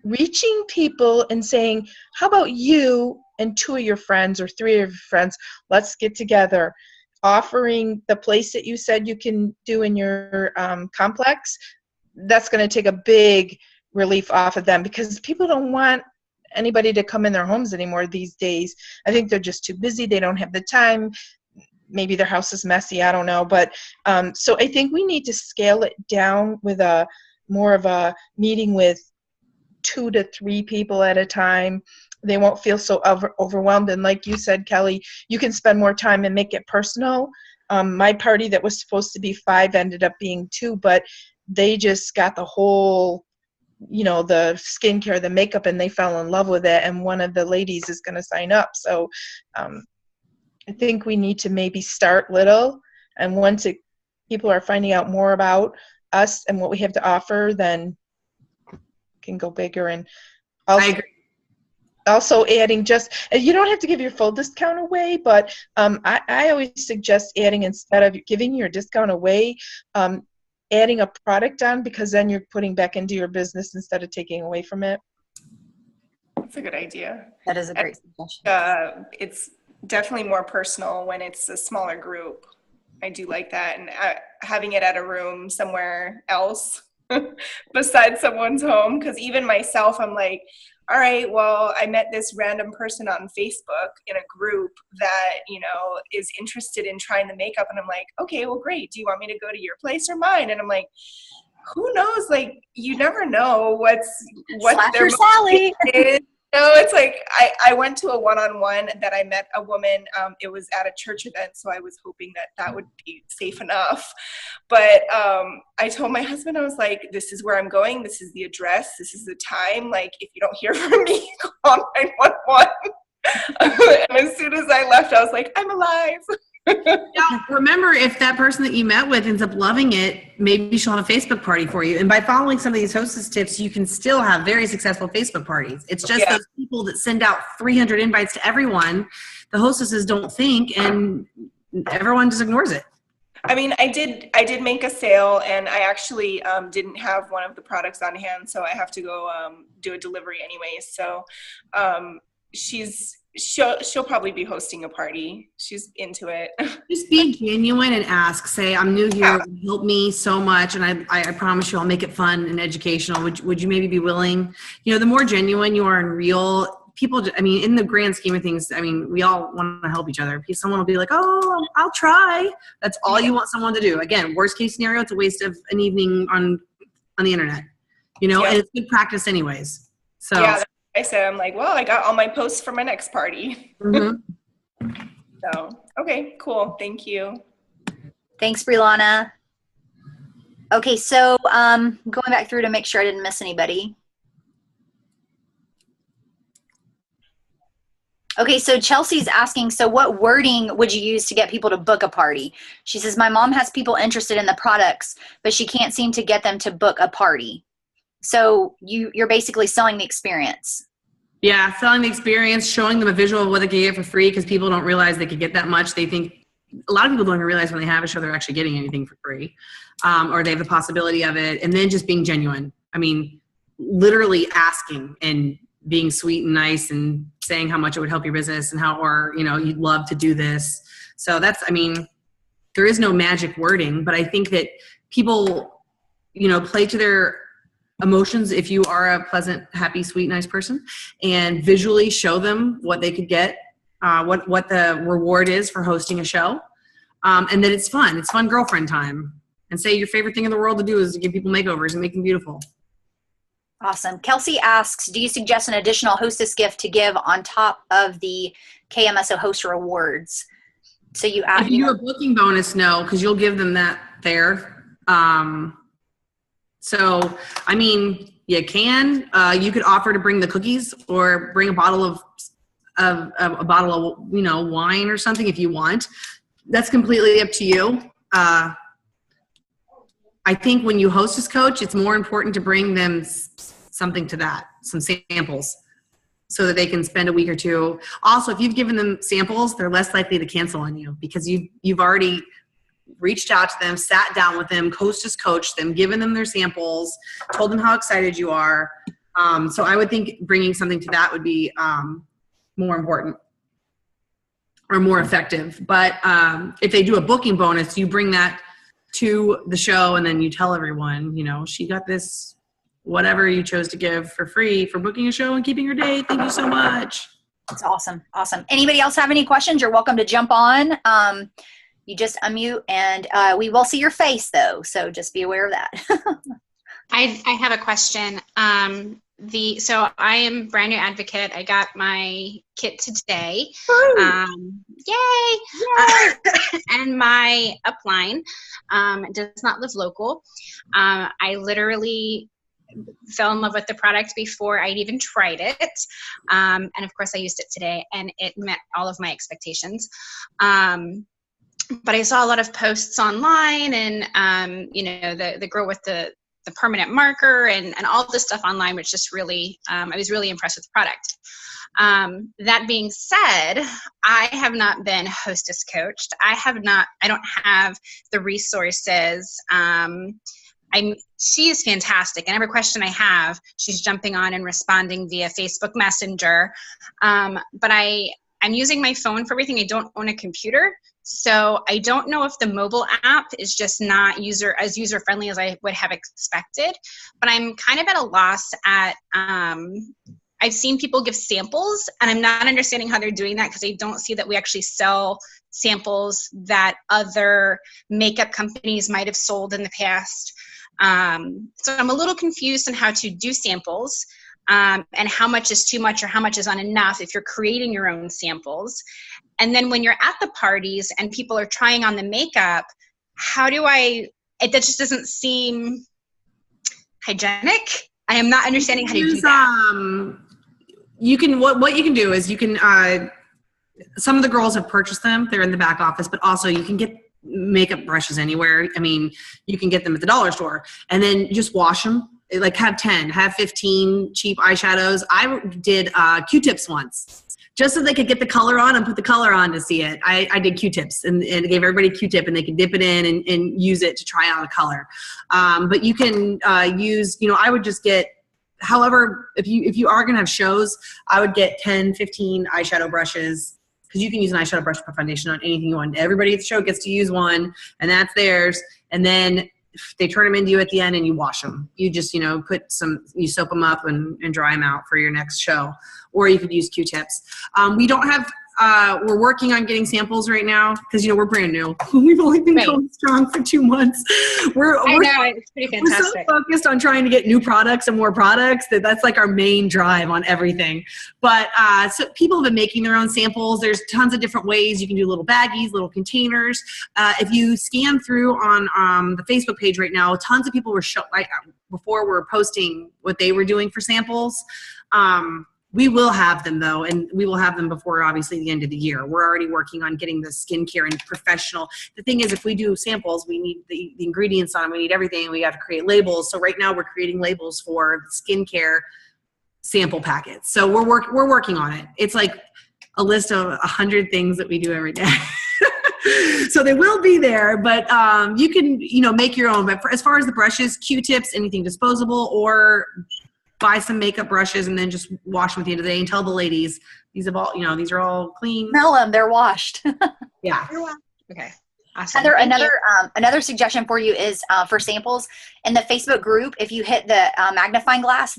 reaching people and saying, how about you and 2 of your friends or 3 of your friends, let's get together. Offering the place that you said you can do in your complex, that's going to take a big relief off of them, because people don't want anybody to come in their homes anymore these days. I think they're just too busy. They don't have the time. Maybe their house is messy. I don't know. But so I think we need to scale it down with more of a meeting with 2 to 3 people at a time. They won't feel so overwhelmed. And like you said, Kelly, you can spend more time and make it personal. My party that was supposed to be 5 ended up being 2, but they just got the whole, you know, the skincare, the makeup, and they fell in love with it. And one of the ladies is going to sign up. So I think we need to maybe start little. And once people are finding out more about us and what we have to offer, then can go bigger. And also, I agree. Also adding you don't have to give your full discount away, but I always suggest adding, instead of giving your discount away, adding a product on, because then you're putting back into your business instead of taking away from it. That's a good idea. That is a great suggestion. It's definitely more personal when it's a smaller group. I do like that. And having it at a room somewhere else besides someone's home, because even myself, I'm like, all right, well, I met this random person on Facebook in a group that, you know, is interested in trying the makeup. And I'm like, okay, well, great. Do you want me to go to your place or mine? And I'm like, who knows? Like, you never know what their Sally is. No, it's like I went to a one-on-one that I met a woman. It was at a church event, so I was hoping that that would be safe enough. But I told my husband, I was like, this is where I'm going. This is the address. This is the time. Like, if you don't hear from me, call 911. And as soon as I left, I was like, I'm alive. Now, remember, if that person that you met with ends up loving it, maybe she'll have a Facebook party for you. And by following some of these hostess tips, you can still have very successful Facebook parties. It's just those people that send out 300 invites to everyone, the hostesses don't think, and everyone just ignores it. I mean, I did make a sale, and I actually didn't have one of the products on hand, so I have to go do a delivery anyway. So she'll probably be hosting a party. She's into it. Just be genuine and ask. Say, I'm new here. Help me so much, and I promise you I'll make it fun and educational. Would you maybe be willing? You know, the more genuine you are and real, people, I mean, in the grand scheme of things, I mean, we all want to help each other. Someone will be like, oh, I'll try. That's all you want someone to do. Again, worst case scenario, it's a waste of an evening on the internet, you know, and it's good practice anyways. So yeah, I said, I'm like, well, I got all my posts for my next party. Mm-hmm. So, okay, cool. Thank you. Thanks, Brianna. Okay, so going back through to make sure I didn't miss anybody. Okay, so Chelsea's asking, so what wording would you use to get people to book a party? She says, my mom has people interested in the products, but she can't seem to get them to book a party. So you're basically selling the experience. Yeah, selling the experience, showing them a visual of what they can get for free, because people don't realize they could get that much. They think, a lot of people don't even realize when they have a show they're actually getting anything for free, or they have the possibility of it. And then just being genuine. I mean, literally asking and being sweet and nice and saying how much it would help your business and how, or, you know, you'd love to do this. So that's, I mean, there is no magic wording, but I think that people, you know, play to their emotions if you are a pleasant, happy, sweet, nice person, and visually show them what they could get, what the reward is for hosting a show, and that it's fun. It's fun girlfriend time. And say your favorite thing in the world to do is to give people makeovers and make them beautiful. Awesome. Kelsey asks, do you suggest an additional hostess gift to give on top of the KMSO host rewards? So you add, if you do a booking bonus, no, because you'll give them that there. So, I mean, you can. You could offer to bring the cookies or bring a bottle of you know, wine or something if you want. That's completely up to you. I think when you hostess coach, it's more important to bring them something to that, some samples, so that they can spend a week or two. Also, if you've given them samples, they're less likely to cancel on you because you've already reached out to them, sat down with them, hostess coached them, given them their samples, told them how excited you are. So I would think bringing something to that would be more important or more effective. But if they do a booking bonus, you bring that to the show and then you tell everyone, you know, she got this, whatever you chose to give for free for booking a show and keeping your date. Thank you so much. That's awesome. Awesome. Anybody else have any questions? You're welcome to jump on. You just unmute and we will see your face though. So just be aware of that. I have a question. So I am brand new advocate. I got my kit today. Yay! And my upline does not live local. I literally fell in love with the product before I'd even tried it. And of course I used it today and it met all of my expectations. But I saw a lot of posts online and, you know, the girl with the permanent marker and all this stuff online, which just really, I was really impressed with the product. That being said, I have not been hostess coached. I don't have the resources. She is fantastic. And every question I have, she's jumping on and responding via Facebook Messenger. But I'm using my phone for everything. I don't own a computer. So I don't know if the mobile app is just not as user-friendly as I would have expected. But I'm kind of at a loss at, I've seen people give samples, and I'm not understanding how they're doing that because I don't see that we actually sell samples that other makeup companies might have sold in the past. So I'm a little confused on how to do samples. and how much is too much or how much is not enough if you're creating your own samples. And then when you're at the parties and people are trying on the makeup, that just doesn't seem hygienic. I am not understanding how to do that. You can, what you can do is you can, some of the girls have purchased them. They're in the back office, but also you can get makeup brushes anywhere. I mean, you can get them at the dollar store and then just wash them. Like have 10, have 15 cheap eyeshadows. I did Q-tips once just so they could get the color on and put the color on to see it. I did Q-tips and gave everybody a Q-tip and they could dip it in and use it to try out a color. But you can use, I would just get, however, if you are going to have shows, I would get 10, 15 eyeshadow brushes, because you can use an eyeshadow brush for foundation on anything you want. Everybody at the show gets to use one, and that's theirs. And then they turn them into you at the end, and you wash them. You just, you soak them up and dry them out for your next show. Or you could use Q-tips. We don't have, we're working on getting samples right now because, we're brand new. We've only been going strong for 2 months. I know, it's pretty fantastic. We're so focused on trying to get new products and more products that's like our main drive on everything. But so people have been making their own samples. There's tons of different ways. You can do little baggies, little containers. If you scan through on the Facebook page right now, tons of people were before we're posting what they were doing for samples. We will have them though, and we will have them before obviously the end of the year. We're already working on getting the skincare and professional. The thing is, if we do samples, we need the ingredients on them, we need everything, we have to create labels. So right now we're creating labels for skincare sample packets. So we're working on it. It's like a list of 100 things that we do every day. So they will be there, but you can, make your own. But as far as the brushes, Q-tips, anything disposable, or buy some makeup brushes and then just wash them at the end of the day and tell the ladies these are all clean. Smell them, they're washed. Yeah. Okay. Awesome. Heather, another suggestion for you is for samples in the Facebook group. If you hit the magnifying glass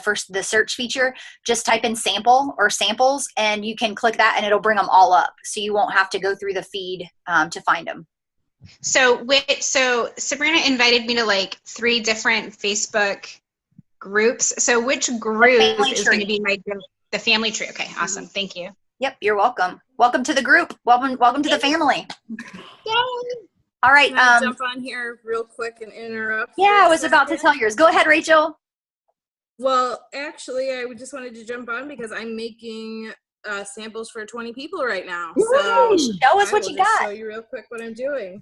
for the search feature, just type in sample or samples, and you can click that, and it'll bring them all up, so you won't have to go through the feed to find them. So Sabrina invited me to 3 different Facebook groups. So which group is going to be the family tree? Okay, awesome. Thank you. Yep, you're welcome. Welcome to the group. Welcome to the family. Yay! All right. Can I jump on here real quick and interrupt? Yeah, I was about to tell yours. Go ahead, Rachel. Well, actually, I just wanted to jump on because I'm making samples for 20 people right now. So show us what you got. Show you real quick what I'm doing.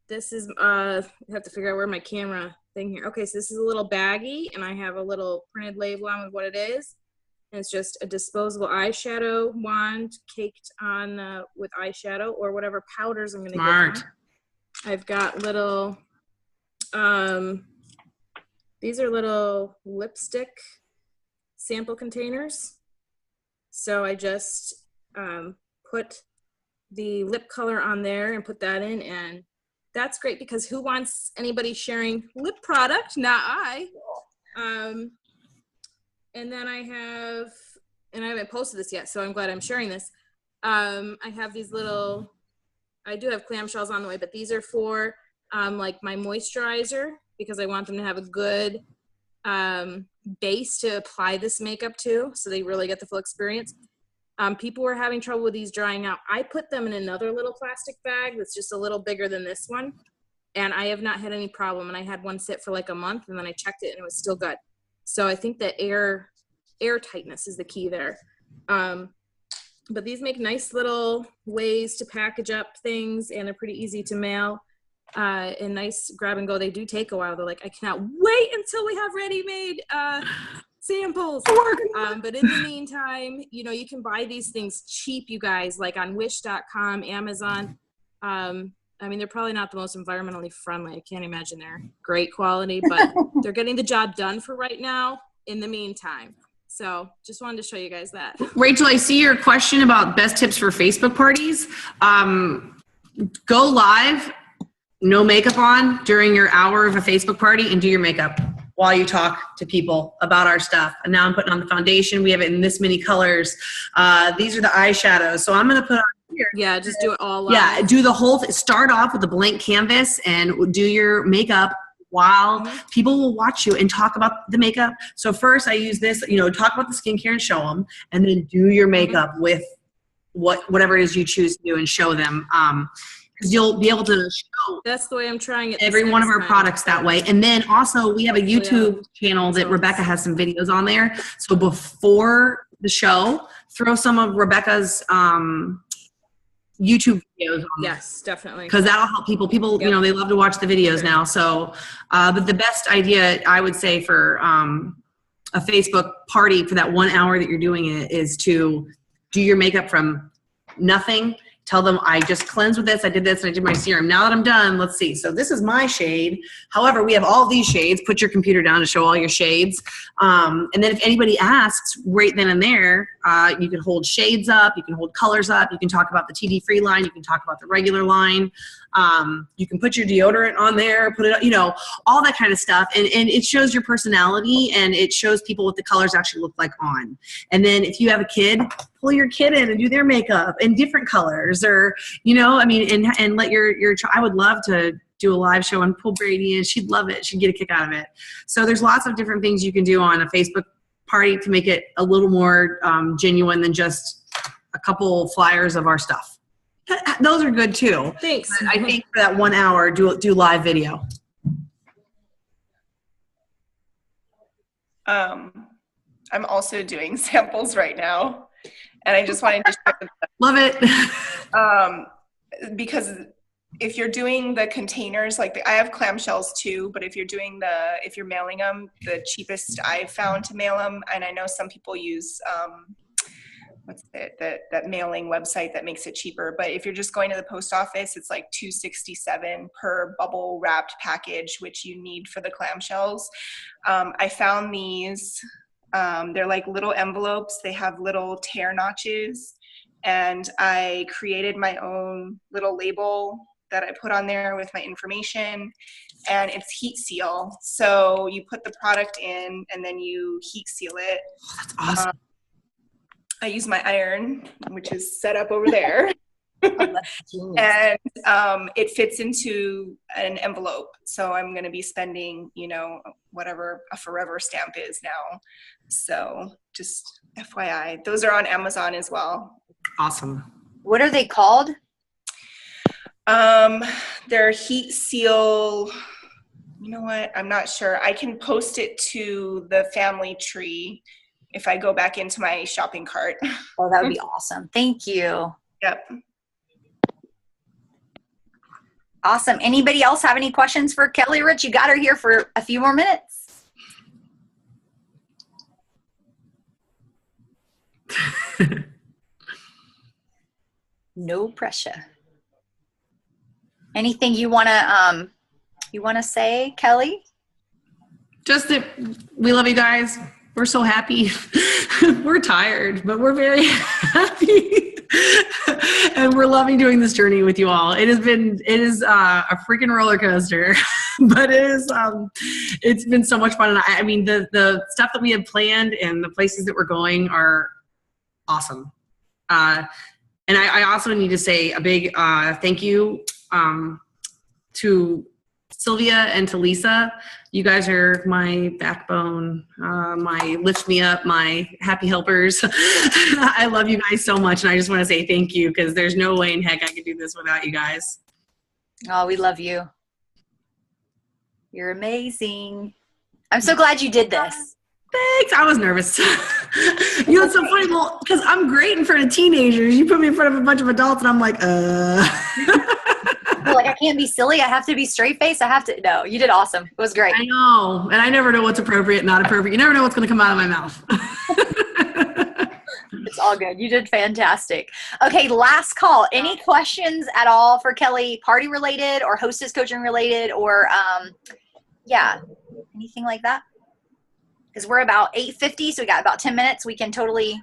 This is I have to figure out where my camera thing here. Okay, so this is a little baggie, and I have a little printed label on with what it is. And it's just a disposable eyeshadow wand caked on with eyeshadow or whatever powders I'm going to get on. I've got little, these are little lipstick sample containers. So I just put the lip color on there and put that in, and that's great because who wants anybody sharing lip product? Not I. And then I haven't posted this yet, so I'm glad I'm sharing this. I have these little, I do have clamshells on the way, but these are for my moisturizer, because I want them to have a good base to apply this makeup to, so they really get the full experience. People were having trouble with these drying out. I put them in another little plastic bag that's just a little bigger than this one, and I have not had any problem. And I had one sit for a month, and then I checked it, and it was still good. So I think that air tightness is the key there. But these make nice little ways to package up things, and they're pretty easy to mail. And nice grab and go. They do take a while. They're like, I cannot wait until we have ready-made samples. But in the meantime, you can buy these things cheap, you guys, on wish.com, Amazon. They're probably not the most environmentally friendly. I can't imagine they're great quality, but they're getting the job done for right now in the meantime. So just wanted to show you guys that. Rachel, I see your question about best tips for Facebook parties. Go live, no makeup on during your hour of a Facebook party, and do your makeup while you talk to people about our stuff. And now I'm putting on the foundation. We have it in this many colors. These are the eyeshadows. So I'm going to put on here. Yeah, just do it all live. Yeah, do the whole thing. Start off with a blank canvas and do your makeup while people will watch you and talk about the makeup. So first I use this, talk about the skincare and show them, and then do your makeup with whatever it is you choose to do and show them. Because you'll be able to show That's the way I'm trying it. every one of our products that way. And then also we have a YouTube channel that Rebecca has some videos on there. So before the show, throw some of Rebecca's YouTube videos on there. Yes, definitely. Because that'll help people. People, they love to watch the videos now. So, but the best idea I would say for a Facebook party for that 1 hour that you're doing it is to do your makeup from nothing. Tell them, I just cleansed with this, I did this, and I did my serum. Now that I'm done, let's see. So this is my shade. However, we have all these shades. Put your computer down to show all your shades. And then if anybody asks, right then and there, you can hold shades up, you can hold colors up, you can talk about the TD free line, you can talk about the regular line. You can put your deodorant on there, put it, all that kind of stuff. And it shows your personality, and it shows people what the colors actually look like on. And then if you have a kid, pull your kid in and do their makeup in different colors, or, and let your child. I would love to do a live show and pull Brady in. She'd love it. She'd get a kick out of it. So there's lots of different things you can do on a Facebook party to make it a little more genuine than just a couple flyers of our stuff. Those are good too. Thanks. But I think for that 1 hour, do live video. I'm also doing samples right now, and I just wanted to share them. Love it. Because if you're doing the containers, I have clamshells too, but if you're mailing them, the cheapest I've found to mail them, and I know some people use that mailing website that makes it cheaper, but if you're just going to the post office, it's like $267 per bubble wrapped package, which you need for the clamshells. I found these, they're like little envelopes. They have little tear notches, and I created my own little label that I put on there with my information, and it's heat seal. So you put the product in and then you heat seal it. Oh, that's awesome. I use my iron, which is set up over there. And it fits into an envelope. So I'm going to be spending, whatever a forever stamp is now. So just FYI, those are on Amazon as well. Awesome. What are they called? They're heat seal. You know what? I'm not sure. I can post it to the family tree if I go back into my shopping cart. Oh, that would be awesome. Thank you. Yep. Awesome. Anybody else have any questions for Kelly Rich? You got her here for a few more minutes. No pressure. Anything you wanna say, Kelly? Just that we love you guys. We're so happy. We're tired, but we're very happy. And we're loving doing this journey with you all. It is a freaking roller coaster, but it's been so much fun. And the stuff that we had planned and the places that we're going are awesome. And I also need to say a big thank you to Sylvia and to Lisa. You guys are my backbone, my lift me up, my happy helpers. I love you guys so much, and I just want to say thank you, because there's no way in heck I could do this without you guys. Oh, we love you. You're amazing. I'm so glad you did this. Thanks. I was nervous. It's so funny. Well, because I'm great in front of teenagers. You put me in front of a bunch of adults, and I'm like, Like, I can't be silly. I have to be straight face. No, you did awesome. It was great. I know. And I never know what's appropriate, not appropriate. You never know what's going to come out of my mouth. It's all good. You did fantastic. Okay, last call. Any questions at all for Kelly, party related or hostess coaching related, or anything like that? Because we're about 8:50, so we got about 10 minutes. We can totally.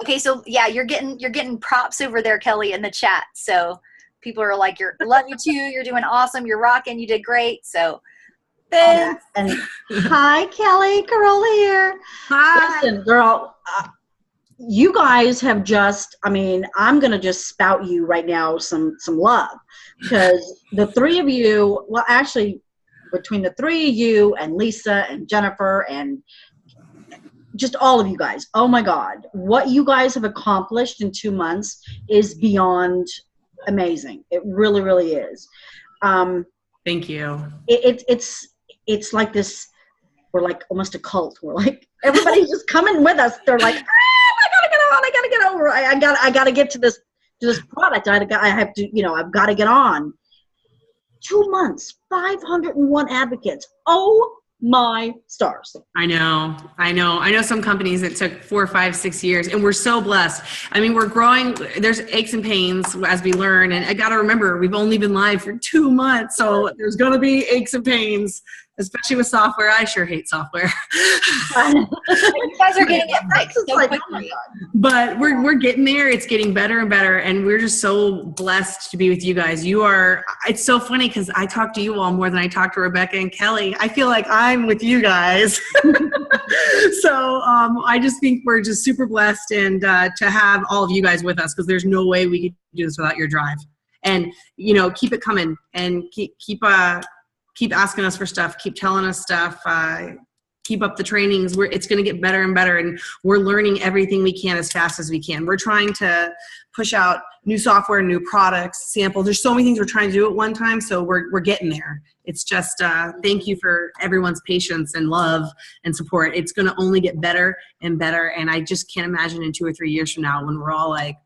Okay, so yeah, you're getting props over there, Kelly, in the chat. So people are like, love you too. You're doing awesome. You're rocking. You did great. So thanks. And hi, Kelly. Carola here. Hi. Listen, girl, you guys have I'm going to just spout you right now some love, because the three of you, well, actually, between the three of you and Lisa and Jennifer and just all of you guys, oh my God, what you guys have accomplished in 2 months is beyond amazing. It really, really is. Thank you. It's like this, we're like almost a cult. We're like, everybody's just coming with us. They're like, I gotta get on, I gotta get over. I gotta get to this product. I have to, I've got to get on. 2 months, 501 advocates. Oh my stars. I know some companies it took 4, 5, 6 years, and we're so blessed. I mean, we're growing. There's aches and pains as we learn, and I got to remember, we've only been live for 2 months, so there's going to be aches and pains, especially with software. I sure hate software. You guys are getting it fixed so like, quickly. oh my God. But we're getting there. It's getting better and better, and we're just so blessed to be with you guys. It's so funny because I talk to you all more than I talk to Rebecca and Kelly. I feel like I'm with you guys. So I just think we're just super blessed and to have all of you guys with us, because there's no way we could do this without your drive. And keep it coming, and keep asking us for stuff, keep telling us stuff, keep up the trainings. It's going to get better and better, and we're learning everything we can as fast as we can. We're trying to push out new software, new products, samples. There's so many things we're trying to do at one time, so we're getting there. It's just thank you for everyone's patience and love and support. It's going to only get better and better, and I just can't imagine in 2 or 3 years from now when we're all like,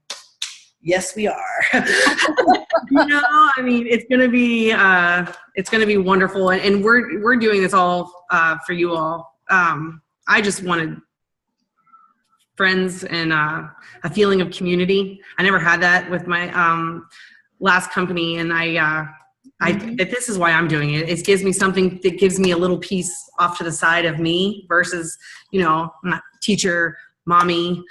yes, we are. I mean, it's going to be wonderful, and we're doing this all for you all. I just wanted friends and a feeling of community. I never had that with my last company, and this is why I'm doing it. It gives me something that gives me a little piece off to the side of me versus, I'm not teacher, mommy,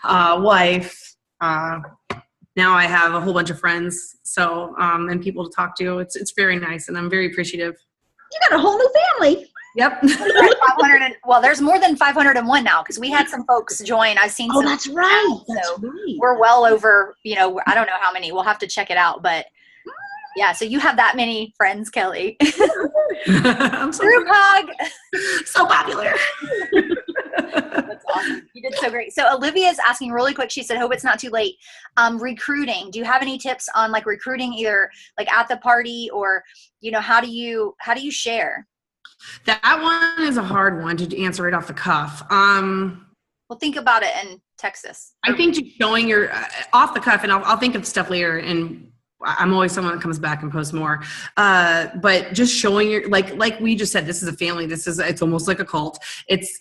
wife. Now I have a whole bunch of friends, so and people to talk to. It's very nice, and I'm very appreciative. You got a whole new family. Yep. 500 well, there's more than 501 now, because we had some folks join. I've seen some. Oh, that's right. So we're well over. I don't know how many. We'll have to check it out, but yeah. So you have that many friends, Kelly. I'm so Group hug. So popular. That's awesome. You did so great. So Olivia is asking really quick. She said, hope it's not too late. Recruiting. Do you have any tips on like recruiting, either like at the party or, how do you share? That one is a hard one to answer right off the cuff. Well, think about it in Texas. I think just showing your off the cuff, and I'll think of stuff later, and I'm always someone that comes back and posts more. But just showing your, like we just said, this is a family. It's almost like a cult. It's,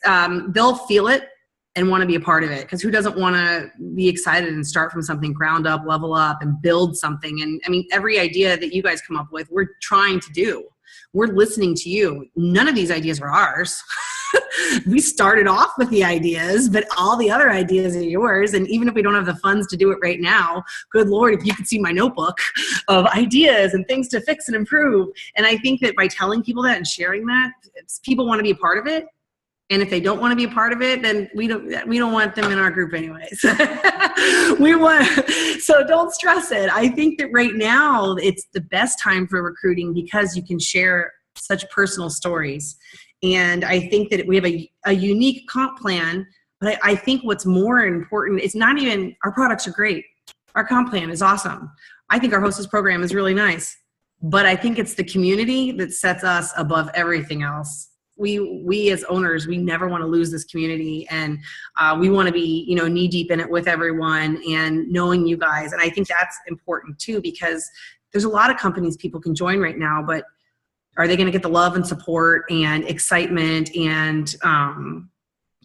they'll feel it and want to be a part of it. Because who doesn't want to be excited and start from something ground up, level up, and build something? And I mean, every idea that you guys come up with, we're trying to do. We're listening to you. None of these ideas are ours. We started off with the ideas, but all the other ideas are yours. And even if we don't have the funds to do it right now, good Lord, if you could see my notebook of ideas and things to fix and improve. And I think that by telling people that and sharing that, people want to be a part of it. And if they don't want to be a part of it, then we don't want them in our group anyways. So don't stress it. I think that right now it's the best time for recruiting because you can share such personal stories. And I think that we have a unique comp plan, but I think what's more important, it's not even, our products are great. Our comp plan is awesome. I think our hostess program is really nice, but I think it's the community that sets us above everything else. We as owners, we never want to lose this community, and we want to be, knee deep in it with everyone and knowing you guys. And I think that's important too, because there's a lot of companies people can join right now, but are they going to get the love and support and excitement and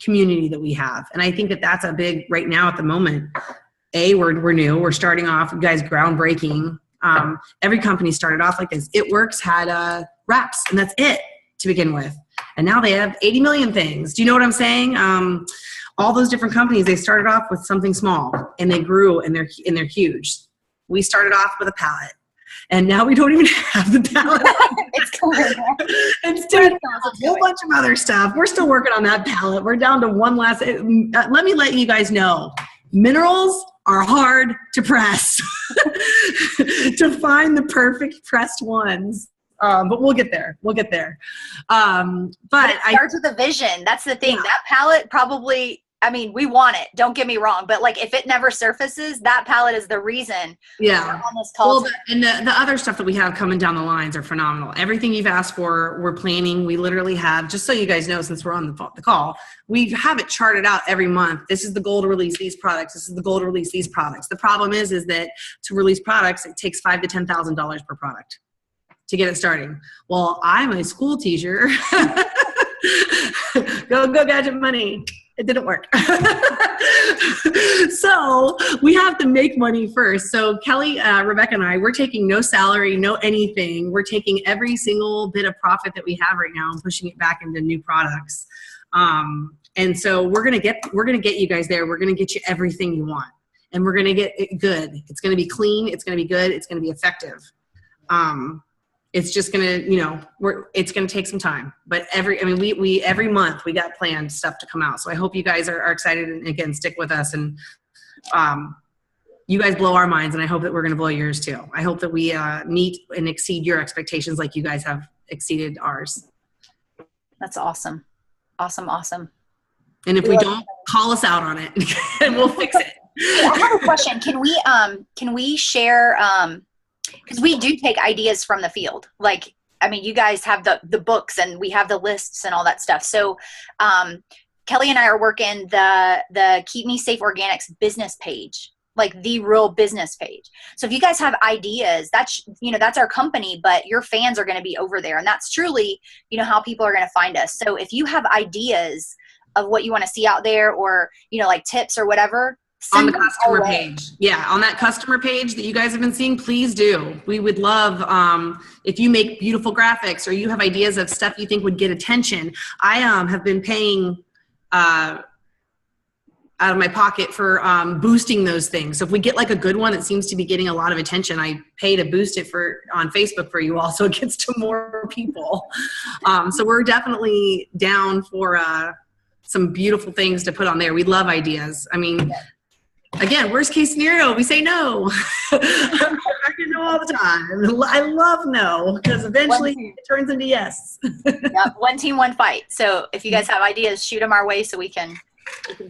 community that we have? And I think that that's a big, right now at the moment, we're new, we're starting off, you guys groundbreaking. Every company started off like this. It Works had wraps, and that's it to begin with. And now they have 80 million things. Do you know what I'm saying? All those different companies, they started off with something small, and they grew, and they're huge. We started off with a pallet, and now we don't even have the pallet. Instead, a whole bunch of other stuff. We're still working on that pallet. We're down to one last. Let me let you guys know, minerals are hard to press. To find the perfect pressed ones But we'll get there. We'll get there. But it starts with a vision. That's the thing. That palette probably, I mean, we want it. Don't get me wrong. But like, if it never surfaces, that palette is the reason. Yeah. We're on this call. Well, and the other stuff that we have coming down the lines are phenomenal. Everything you've asked for, we're planning. We literally have, just so you guys know, since we're on the call, we have it charted out every month. This is the goal to release these products. This is the goal to release these products. The problem is that to release products, it takes $5,000 to $10,000 per product to get it starting. Well, I'm a school teacher. Go gadget money. It didn't work. So we have to make money first. So Kelly, Rebecca, and I, we're taking no salary, no anything. We're taking every single bit of profit that we have right now and pushing it back into new products. And so we're gonna get you guys there. We're gonna get you everything you want, and we're gonna get it good. It's gonna be clean. It's gonna be good. It's gonna be effective. It's just gonna, it's gonna take some time, but we every month we got planned stuff to come out. So I hope you guys are excited and again, stick with us, and you guys blow our minds, and I hope that we're gonna blow yours too. I hope that we meet and exceed your expectations like you guys have exceeded ours. That's awesome. Awesome. And if we don't, call us out on it and we'll fix it. I have a question. Can we share, because we do take ideas from the field. Like, I mean, you guys have the books and we have the lists and all that stuff. So Kelly and I are working the Keep Me Safe Organics business page, like the real business page. So if you guys have ideas, that's our company, but your fans are going to be over there. And that's truly, how people are going to find us. So if you have ideas of what you want to see out there, or, like tips or whatever, on the customer page. Yeah, on that customer page that you guys have been seeing, please do. We would love if you make beautiful graphics or you have ideas of stuff you think would get attention. I have been paying out of my pocket for boosting those things. So if we get like a good one that seems to be getting a lot of attention, I pay to boost it on Facebook for you all, so it gets to more people. So we're definitely down for some beautiful things to put on there. We love ideas. I mean, again, worst case scenario, we say no. I can no all the time. I love no, because eventually it turns into yes. Yep, one team, one fight. So if you guys have ideas, shoot them our way so we can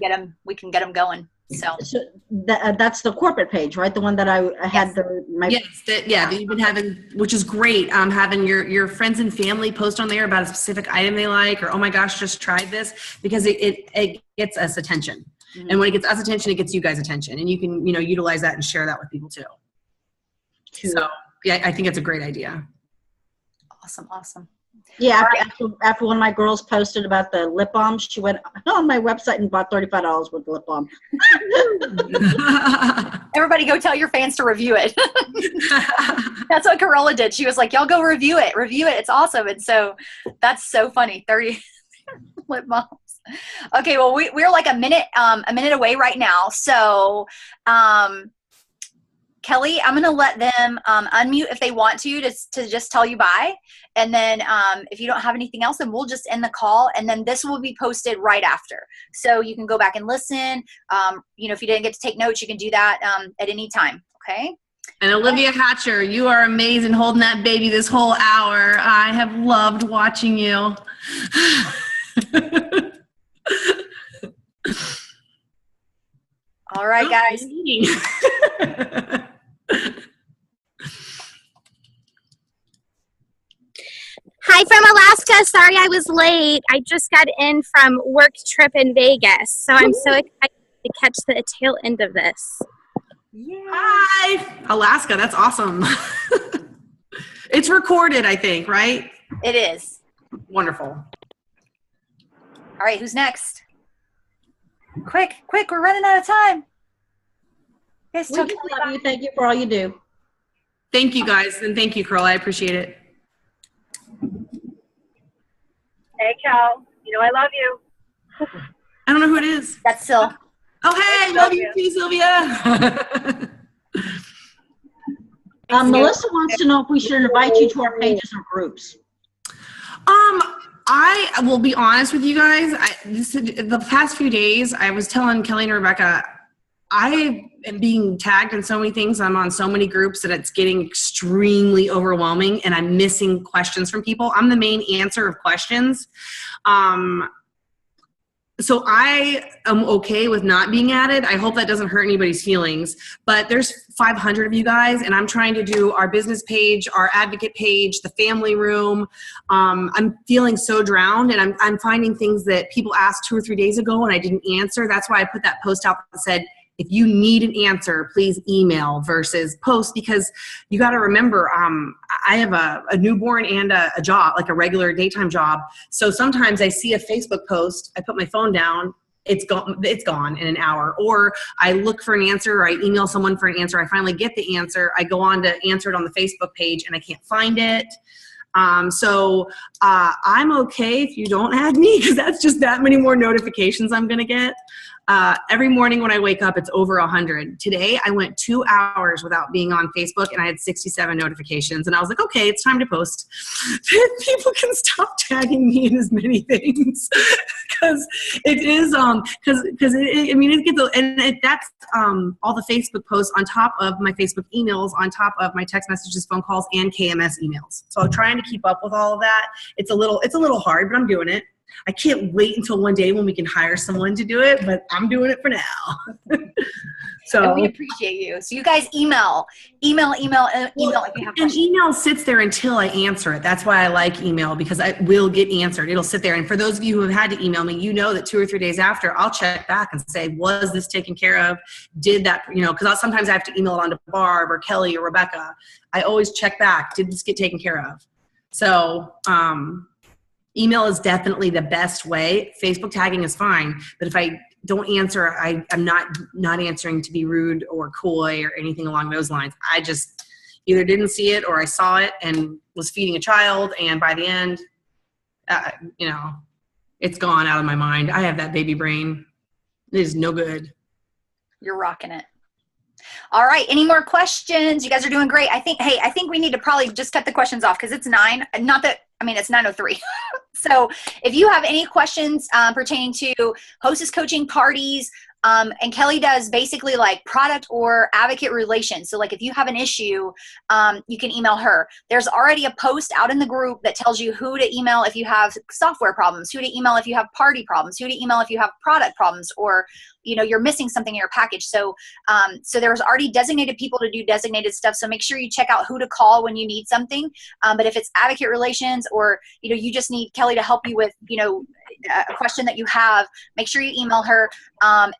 get them going. So that's the corporate page, right? The one that I had. That you've been having, which is great. Having your friends and family post on there about a specific item they like, or oh my gosh, just tried this, because it gets us attention. Mm-hmm. And when it gets us attention, it gets you guys attention, and you can utilize that and share that with people too. So yeah, I think it's a great idea. Awesome. Yeah, after one of my girls posted about the lip balm, she went on my website and bought $35 worth of lip balm. Everybody go tell your fans to review it. That's what Corolla did. She was like, y'all go review it. It's awesome. And so that's so funny. 30 lip balms. Okay, well, we're like a minute away right now. So Kelly, I'm going to let them unmute if they want to just tell you bye. And then if you don't have anything else, then we'll just end the call. And then this will be posted right after. So you can go back and listen. If you didn't get to take notes, you can do that at any time. Okay. And Olivia Hatcher, you are amazing holding that baby this whole hour. I have loved watching you. All right, guys. Hi from Alaska. Sorry I was late. I just got in from work trip in Vegas, so I'm so excited to catch the tail end of this. Yeah. Hi, Alaska. That's awesome. It's recorded, I think, right? It is. Wonderful. All right, who's next? Quick, we're running out of time. Yes, we love you. Thank you for all you do. Thank you, guys, and thank you, Carl. I appreciate it. Hey, Cal. I love you. I don't know who it is. That's Sil. Oh, hey, love you too, Sylvia. Melissa wants to know if we should invite you to our pages or groups. I will be honest with you guys. The past few days, I was telling Kelly and Rebecca, I am being tagged in so many things. I'm on so many groups that it's getting extremely overwhelming, and I'm missing questions from people. I'm the main answer of questions. So I am okay with not being added. I hope that doesn't hurt anybody's feelings, but there's 500 of you guys, and I'm trying to do our business page, our advocate page, the family room. I'm feeling so drowned, and I'm finding things that people asked 2 or 3 days ago and I didn't answer. That's why I put that post out that said, if you need an answer, please email versus post, because you got to remember, I have a newborn and a job, like a regular daytime job. So sometimes I see a Facebook post, I put my phone down, it's gone in an hour. Or I look for an answer, or I email someone for an answer. I finally get the answer. I go on to answer it on the Facebook page and I can't find it. So I'm okay if you don't add me, because that's just that many more notifications I'm going to get. Every morning when I wake up, it's over 100. Today, I went 2 hours without being on Facebook, and I had 67 notifications. And I was like, okay, it's time to post. People can stop tagging me in as many things, because it is, because I mean, it gets, and that's all the Facebook posts on top of my Facebook emails, on top of my text messages, phone calls, and KMS emails. So I'm trying to keep up with all of that. It's a little hard, but I'm doing it. I can't wait until one day when we can hire someone to do it, but I'm doing it for now. So and we appreciate you. So you guys email if you have questions. And email sits there until I answer it. That's why I like email, because I will get answered. It'll sit there. And for those of you who have had to email me, you know that 2 or 3 days after, I'll check back and say, was this taken care of? Did that, because sometimes I have to email it on to Barb or Kelly or Rebecca. I always check back. Did this get taken care of? So, email is definitely the best way. Facebook tagging is fine, but if I don't answer, I'm not answering to be rude or coy or anything along those lines. I just either didn't see it, or I saw it and was feeding a child, and by the end, it's gone out of my mind. I have that baby brain. It is no good. You're rocking it. All right. Any more questions? You guys are doing great. I think we need to probably just cut the questions off, because it's 9. It's 9:03. So if you have any questions pertaining to hostess coaching, parties, and Kelly does basically like product or advocate relations. So like if you have an issue, you can email her. There's already a post out in the group that tells you who to email if you have software problems, who to email if you have party problems, who to email if you have product problems, or you're missing something in your package. So there's already designated people to do designated stuff. So make sure you check out who to call when you need something. But if it's advocate relations, or you just need Kelly to help you with a question that you have, make sure you email her.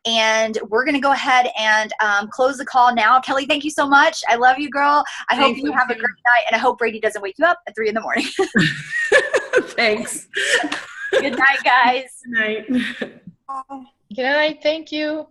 And we're going to go ahead and close the call now. Kelly, thank you so much. I love you, girl. I hope you have a great night, and I hope Brady doesn't wake you up at 3 a.m. Thanks. Good night, guys. Good night. Good night. Thank you.